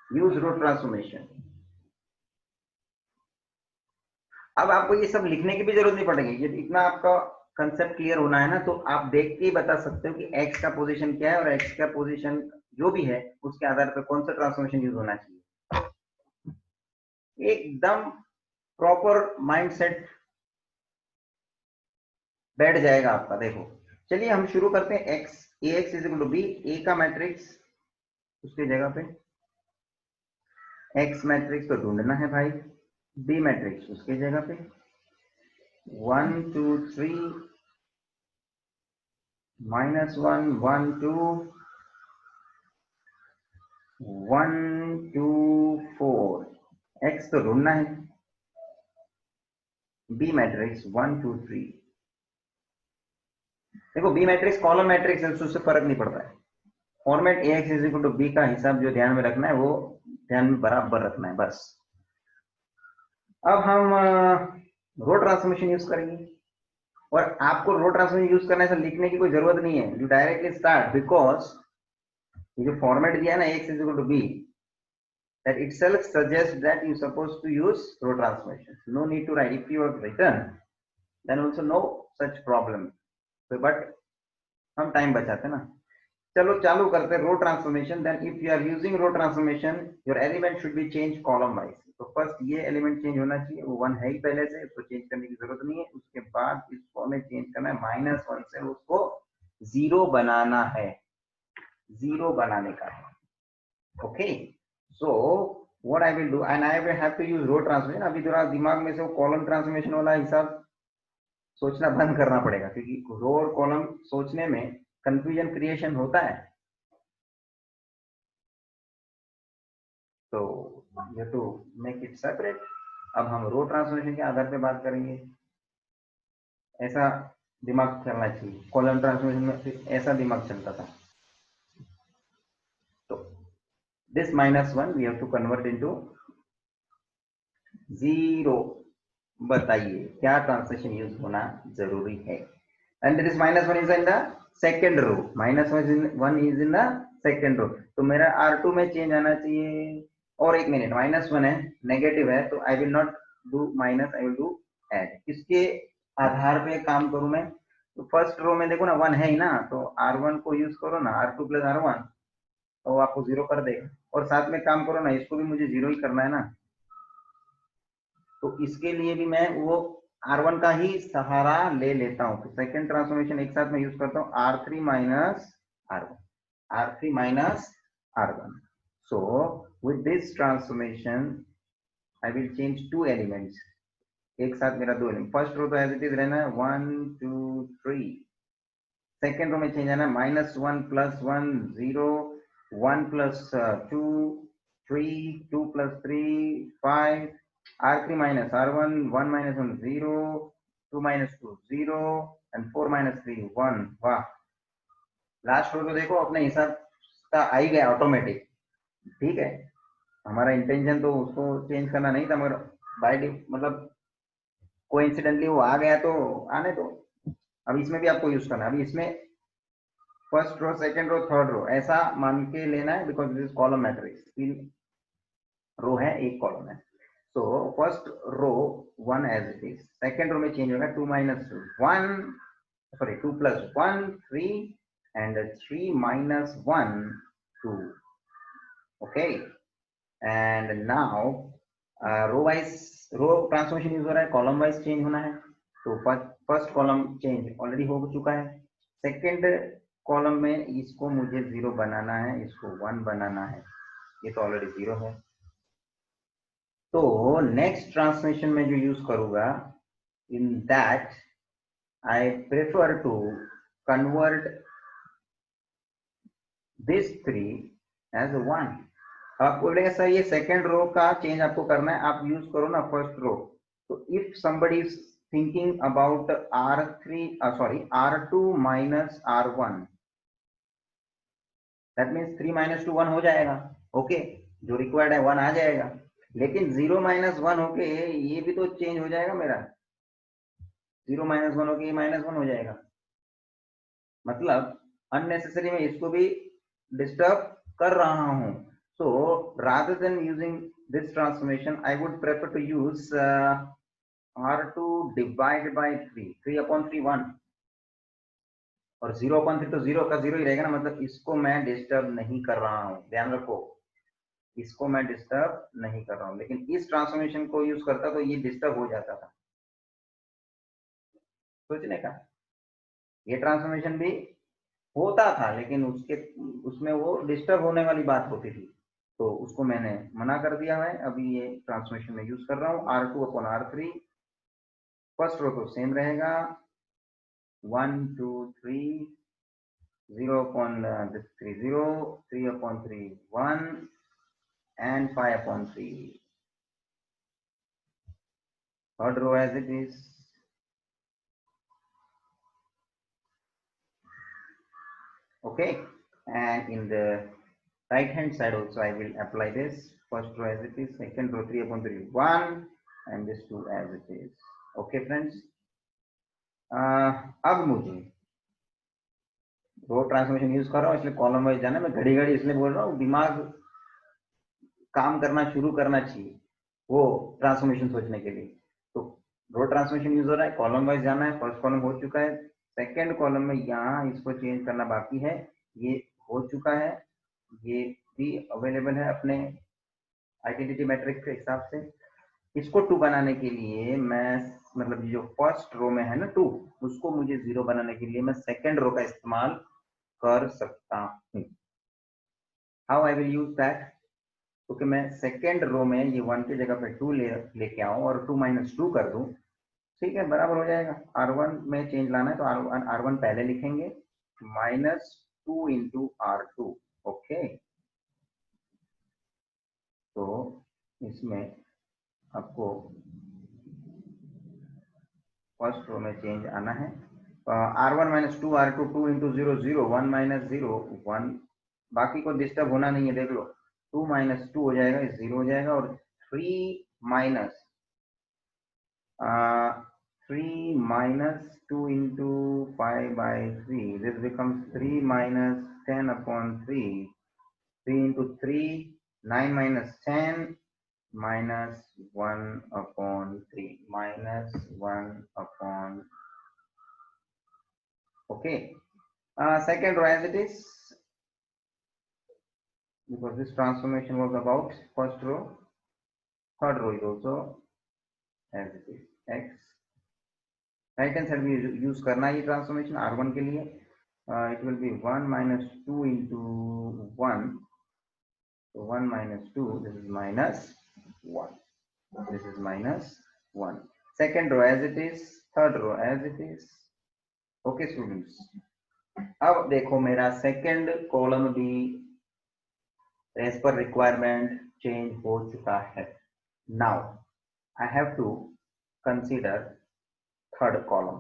Speaker 1: Use row transformation. अब आपको ये सब लिखने की भी जरूरत नहीं पड़ेगी, ये इतना आपका कंसेप्ट क्लियर होना है ना, तो आप देख के ही बता सकते हो कि एक्स का पोजीशन क्या है और एक्स का पोजीशन जो भी है उसके आधार पर कौन सा ट्रांसफॉर्मेशन यूज होना चाहिए। एकदम प्रॉपर माइंडसेट बैठ जाएगा आपका। देखो चलिए हम शुरू करते हैं। X A X is equal to B, A का मैट्रिक्स उसकी जगह पे, एक्स मैट्रिक्स तो ढूंढना है भाई, बी मैट्रिक्स उसकी जगह पे, 1 2 3 -1 1 2 1 2 4, एक्स तो ढूंढना है, बी मैट्रिक्स 1 2 3। देखो बी मैट्रिक्स कॉलम मैट्रिक्स है, उससे फर्क नहीं पड़ता है। Format A X is equal to B का हिसाब जो ध्यान में रखना है वो ध्यान में बराबर रखना है बस। अब हम रो ट्रांसफॉर्मेशन यूज करेंगे, और आपको रो ट्रांसफॉर्मेशन यूज करने से लिखने की कोई जरूरत नहीं है, यू डायरेक्टली स्टार्ट, बिकॉज ये जो फॉर्मेट दिया है ना X is equal to B, that itself suggests that you supposed to use row transformation. No need to write. If you have written, then also no such problem. So, but हम time बचाते ना। चलो चालू करते हैं row transformation. Then if you are using row transformation your element should be change column wise. तो first ये element change होना चाहिए, वो 1 है ही पहले से, उसको चेंज करने की जरूरत नहीं है। उसके बाद इसको हमें चेंज करना है, -1 से उसको 0 बनाना है, 0 बनाने का है। Okay, so what I will do, and I will have to use row transformation. अभी थोड़ा दिमाग में से वो कॉलम ट्रांसफॉर्मेशन वाला हिसाब सोचना बंद करना पड़ेगा, क्योंकि रो और कॉलम सोचने में कंफ्यूजन क्रिएशन होता है। तो you to make it separate. अब हम रो ट्रांसफॉर्मेशन के आधार पे बात करेंगे, ऐसा दिमाग चलना चाहिए। कॉलम ट्रांसफॉर्मेशन में ऐसा दिमाग चलता था। तो this -1 we have to convert into 0। बताइए क्या ट्रांसलेशन यूज होना जरूरी है। And this -1 is in the second row, -1 is in the second row. तो मेरा R2 में चेंज आना चाहिए। और एक मिनट, -1 है, नेगेटिव है, तो I will not do minus, I will do add. किसके आधार पे काम करूं मैं? तो फर्स्ट रो में देखो ना 1 है ही ना, तो R1 को यूज करो ना, R2 + R1, तो आपको 0 कर देगा। और साथ में काम करो ना, इसको भी मुझे 0 ही करना है ना, तो इसके लिए भी मैं वो R1 का ही सहारा ले लेता हूं। तो सेकेंड ट्रांसफॉर्मेशन एक साथ में यूज करता हूं, R3 - R1, R3 - R1। So with this transformation I will change 2 elements. एक साथ मेरा 2 एलिमेंट, फर्स्ट रो तो एज इट इज रहना है 1 2 3, सेकेंड रो में चेंज आना है -1 + 1 0, 1 + 2 3, 2 + 3 5, R3 - R1, 1 - 1 0, 2 - 2 0, and 4 - 3 1। वाह, लास्ट रो तो देखो अपने हिसाब का आ ही गया ऑटोमेटिक। ठीक है, हमारा इंटेंशन तो उसको चेंज करना नहीं था, मगर बाय मतलब कोइंसिडेंटली वो आ गया तो आने दो। अब इसमें भी आपको यूज करना है। अभी इसमें first row, second row, third row ऐसा मान के लेना है, because this is column matrix, 3 row है, एक कॉलम है। So first row 1 as it is, second row में change होगा 2 - 1, sorry 2 + 1 3, and 3 - 1 2। Okay, and now row wise row transformation use हो रहा है, कॉलम वाइज चेंज होना है। तो फर्स्ट कॉलम चेंज ऑलरेडी हो चुका है, सेकेंड कॉलम में इसको मुझे 0 बनाना है, इसको 1 बनाना है, ये तो ऑलरेडी 0 है। तो नेक्स्ट ट्रांसफॉर्मेशन में जो यूज करूंगा, in that I prefer to convert this 3 as 1। आप बोलेंगे सर ये सेकेंड रो का चेंज आपको करना है, आप यूज करो ना फर्स्ट रो। तो if somebody is thinking about R2 - R1, that means 3 - 2 1 हो जाएगा। ओके, जो रिक्वायर्ड है 1 आ जाएगा, लेकिन 0 - 1 होके ये भी तो चेंज हो जाएगा मेरा, 0 - 1 होके ये -1 हो जाएगा। मतलब अननेसेसरी में इसको भी डिस्टर्ब कर रहा हूं। So rather than using this transformation I would prefer to use R2 divide by 3 1 और 0/3 तो 0 का 0 ही रहेगा ना, मतलब इसको मैं डिस्टर्ब नहीं कर रहा हूं, ध्यान रखो, इसको मैं डिस्टर्ब नहीं कर रहा हूं। लेकिन इस ट्रांसफॉर्मेशन को यूज करता तो ये डिस्टर्ब हो जाता था। सोचने का, ये ट्रांसफॉर्मेशन भी होता था लेकिन उसमें वो डिस्टर्ब होने वाली बात होती थी, तो उसको मैंने मना कर दिया है। अभी ये ट्रांसफॉर्मेशन में यूज कर रहा हूँ। R2/R3, फर्स्ट रो तो सेम रहेगा, 1 2 3, 0/3 0, 3/3 1 and 5/3, third row as it is. Okay, and in the right hand side also I will apply this. First row as it is, second row 3/3 1 and this 2 as it is. Okay friends, अब मुझे रो transformation use कर रहा हूँ इसलिए column wise जाना, मैं घड़ी घड़ी इसलिए बोल रहा हूँ, दिमाग काम करना शुरू करना चाहिए वो ट्रांसफॉर्मेशन सोचने के लिए। तो रो ट्रांसफॉर्मेशन यूज हो रहा है, कॉलम वाइज जाना है, फर्स्ट कॉलम हो चुका है, सेकेंड कॉलम में यहाँ इसको चेंज करना बाकी है, ये हो चुका है, ये भी अवेलेबल है अपने आइडेंटिटी मैट्रिक्स के हिसाब से। इसको 2 बनाने के लिए मैं, मतलब जो फर्स्ट रो में है ना 2, उसको मुझे 0 बनाने के लिए मैं सेकेंड रो का इस्तेमाल कर सकता हूँ। How I will use that, क्योंकि मैं सेकेंड रो में ये 1 की जगह पे 2 लेके आऊं और 2 - 2 कर दूं, ठीक है, बराबर हो जाएगा। R1 में चेंज लाना है तो R1 पहले लिखेंगे, -2 × R2। ओके, तो इसमें आपको फर्स्ट रो में चेंज आना है। R1 - 2 R2, 2 × 0 0, 1 - 0 1, बाकी को डिस्टर्ब होना नहीं है, देख लो, 2 - 2 हो जाएगा, 0 हो जाएगा, और 3 - 3 - 2 × 5/3, this becomes 3 - 10/3, 3 × 3 9 - 10 -1/3, -1/, okay. Second row as it is, because this transformation was about first row. Third row is also as it is, x right hand side में यूज करना है ये ट्रांसफॉर्मेशन R1 के लिए। It will be 1 - 2 × 1, so 1 - 2, this is -1, this is -1, second row as it is, third row as it is। Okay students, अब देखो मेरा second column भी एज पर रिक्वायरमेंट चेंज हो चुका है। Now I have to consider third column.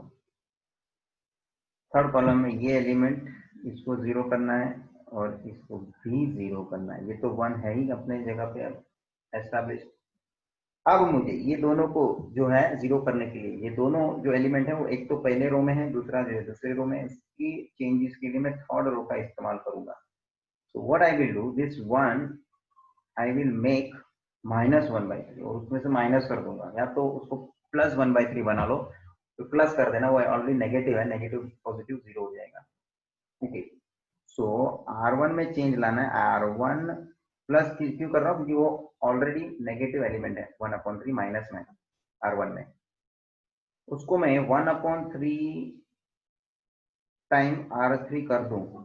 Speaker 1: Third column में ये element, इसको 0 करना है और इसको भी 0 करना है, ये तो 1 है ही अपने जगह पे एस्टैब्लिश। अब मुझे ये दोनों को जो है 0 करने के लिए, ये दोनों जो एलिमेंट है वो एक तो पहले रो में है, दूसरा जो है दूसरे रो में, इसकी चेंजेस के लिए मैं थर्ड रो का इस्तेमाल करूंगा। सो what I will do, this 1 I will make -1/3 और उसमें से माइनस कर दूंगा, या तो उसको +1/3 बना लो, तो प्लस कर देना, वो ऑलरेडी नेगेटिव है, नेगेटिव पॉजिटिव 0 हो जाएगा। ओके, सो R1 में चेंज लाना है, R1 प्लस क्यों कर रहा हूँ, क्योंकि वो ऑलरेडी नेगेटिव एलिमेंट है, 1/3 माइनस में R1 में, उसको मैं 1/3 टाइम R3 कर दूं,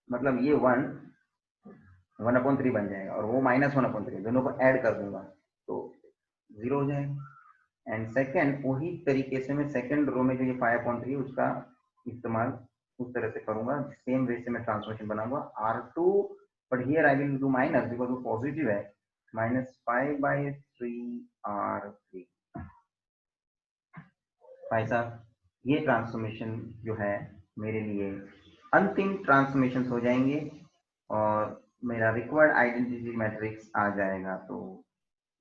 Speaker 1: मतलब ये 1/3 बन जाएगा और वो -1/3, दोनों को ऐड कर दूंगा तो 0 हो जाएगा। एंड सेकेंड, वही तरीके से मैं सेकेंड रो में जो ये 5/3 है उसका इस्तेमाल उस तरह से करूंगा, सेम वे से मैं ट्रांसफॉर्मेशन बनाऊंगा R2, but here I will do minus because वो पॉजिटिव है, -5/3 R3। भाई साहब, ये ट्रांसफॉर्मेशन जो है मेरे लिए अंतिम ट्रांसफॉर्मेशन हो जाएंगे और मेरा रिक्वायर्ड आइडेंटिटी मैट्रिक्स आ जाएगा। तो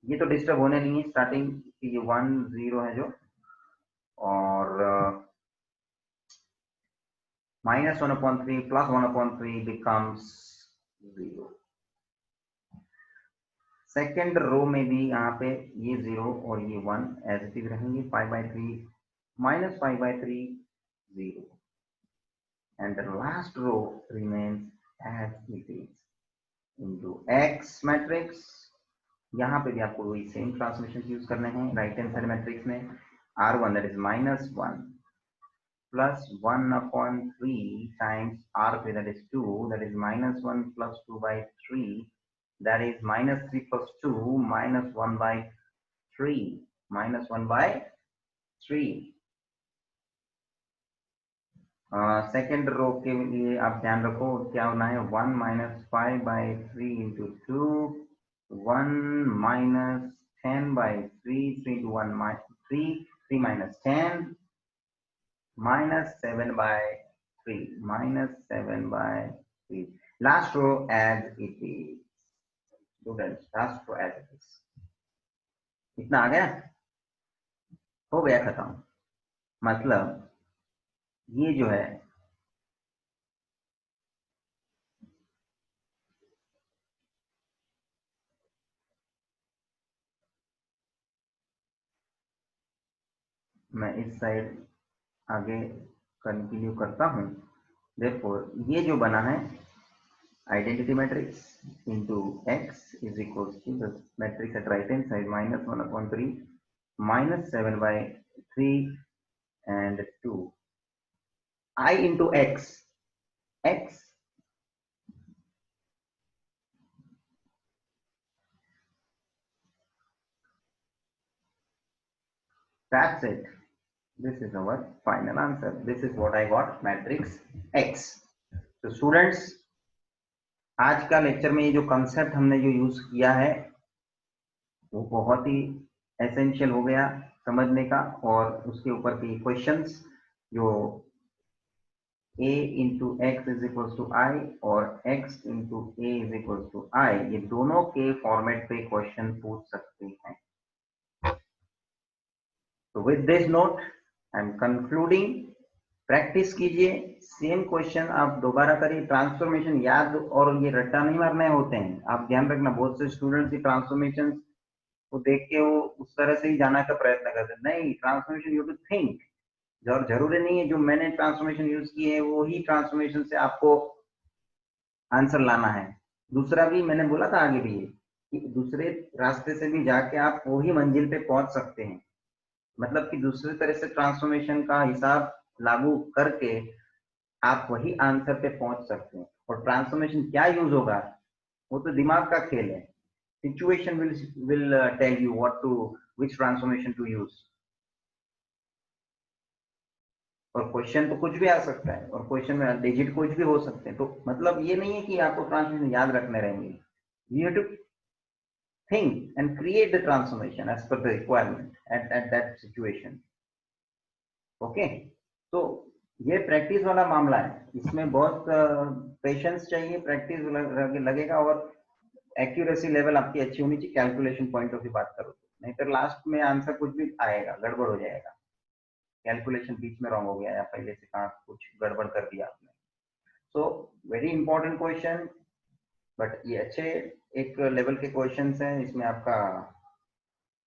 Speaker 1: ये तो डिस्टर्ब होने नहीं है, स्टार्टिंग ये 1 0 है जो, और -1/3 + 1/3 becomes 0। सेकेंड रो में भी यहाँ पे ये 0 और ये 1 एज इट इज रहेंगे, 5/3 minus 5/3 0, and the last row remains as it is into X matrix. यहाँ पे भी आपको वही सेम ट्रांसमिशन यूज करने हैं राइट हैंड साइड मैट्रिक्स में, R1 that is -1 plus 1/3 times R3 that is 2, that is -1 plus 2/3, that is -3 plus 2 -1/3, -1/3. Second row के लिए आप ध्यान रखो क्या होना है, 1 - 5/3 into 2, 1 - 10/3, 3 to 1 -3, 3 - 10, -7/3, -7/3. Last row as it is. Students, last row as it is. इतना आ गया, हो गया खत्म. मतलब ये जो है मैं इस साइड आगे कंटिन्यू करता हूं. देयरफॉर ये जो बना है identity matrix into X is equals to the matrix at right hand side -1/3 -7/3 and 2. I into X, that's it. This is our final answer. This is what I got, matrix X. So students, आज का lecture में ये जो concept हमने जो use किया है वो बहुत ही एसेंशियल हो गया समझने का, और उसके ऊपर के क्वेश्चंस जो a into x is equals to I और x into a is equals to I, ये दोनों के फॉर्मेट पे क्वेश्चन पूछ सकते हैं. तो with this note I am concluding. Practice कीजिए, सेम क्वेश्चन आप दोबारा करिए. ट्रांसफॉर्मेशन याद और ये रट्टा नहीं मारने होते हैं, आप ध्यान रखना. बहुत से स्टूडेंट्स की ट्रांसफॉर्मेशन को देख के वो उस तरह से ही जाना का प्रयत्न करते हैं. नहीं, ट्रांसफॉर्मेशन यू टू थिंक. और जरूरी नहीं है जो मैंने ट्रांसफॉर्मेशन यूज की है वो ही ट्रांसफॉर्मेशन से आपको आंसर लाना है. दूसरा भी मैंने बोला था आगे भी कि दूसरे रास्ते से भी जाके आप वही मंजिल पे पहुंच सकते हैं. मतलब कि दूसरी तरह से ट्रांसफॉर्मेशन का हिसाब लागू करके आप वही आंसर पे पहुंच सकते हैं. और ट्रांसफॉर्मेशन क्या यूज होगा वो तो दिमाग का खेल है. Situation will tell you what to, which transformation to use. और क्वेश्चन तो कुछ भी आ सकता है, और क्वेश्चन में डिजिट कुछ भी हो सकते हैं. तो मतलब ये नहीं है कि आपको ट्रांसफॉर्मेशन याद रखने रहेंगे. You have to think and create the transformation as per the requirement at that situation. Okay, तो ये प्रैक्टिस वाला मामला है, इसमें बहुत पेशेंस चाहिए, प्रैक्टिस लगेगा, और एक्यूरेसी लेवल आपकी अच्छी होनी चाहिए. कैलकुलेशन पॉइंट ऑफ व्यू बात करो तो, नहीं तो लास्ट में आंसर कुछ भी आएगा, गड़बड़ हो जाएगा. कैलकुलेशन बीच में रॉन्ग हो गया या पहले से कहाँ कुछ गड़बड़ कर दिया आपने. So very important question, but ये अच्छे एक लेवल के क्वेश्चंस हैं. इसमें आपका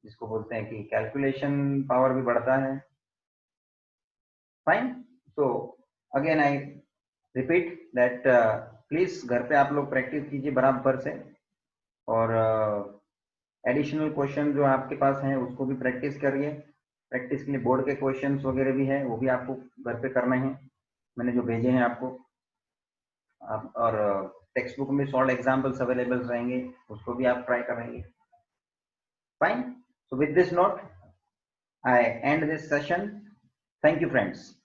Speaker 1: जिसको बोलते हैं कि कैलकुलेशन पावर भी बढ़ता है. Fine. So again I repeat that please घर पे आप लोग प्रैक्टिस कीजिए बराबर से, और एडिशनल क्वेश्चन जो आपके पास हैं उसको भी प्रैक्टिस करिए. प्रैक्टिस के लिए बोर्ड के क्वेश्चंस वगैरह भी हैं, वो भी आपको घर पे करने हैं, मैंने जो भेजे हैं आपको. और टेक्स्ट बुक में सॉल्व एग्जाम्पल्स अवेलेबल रहेंगे, उसको भी आप ट्राई करेंगे. Fine. So with this note, I end this session. Thank you, friends.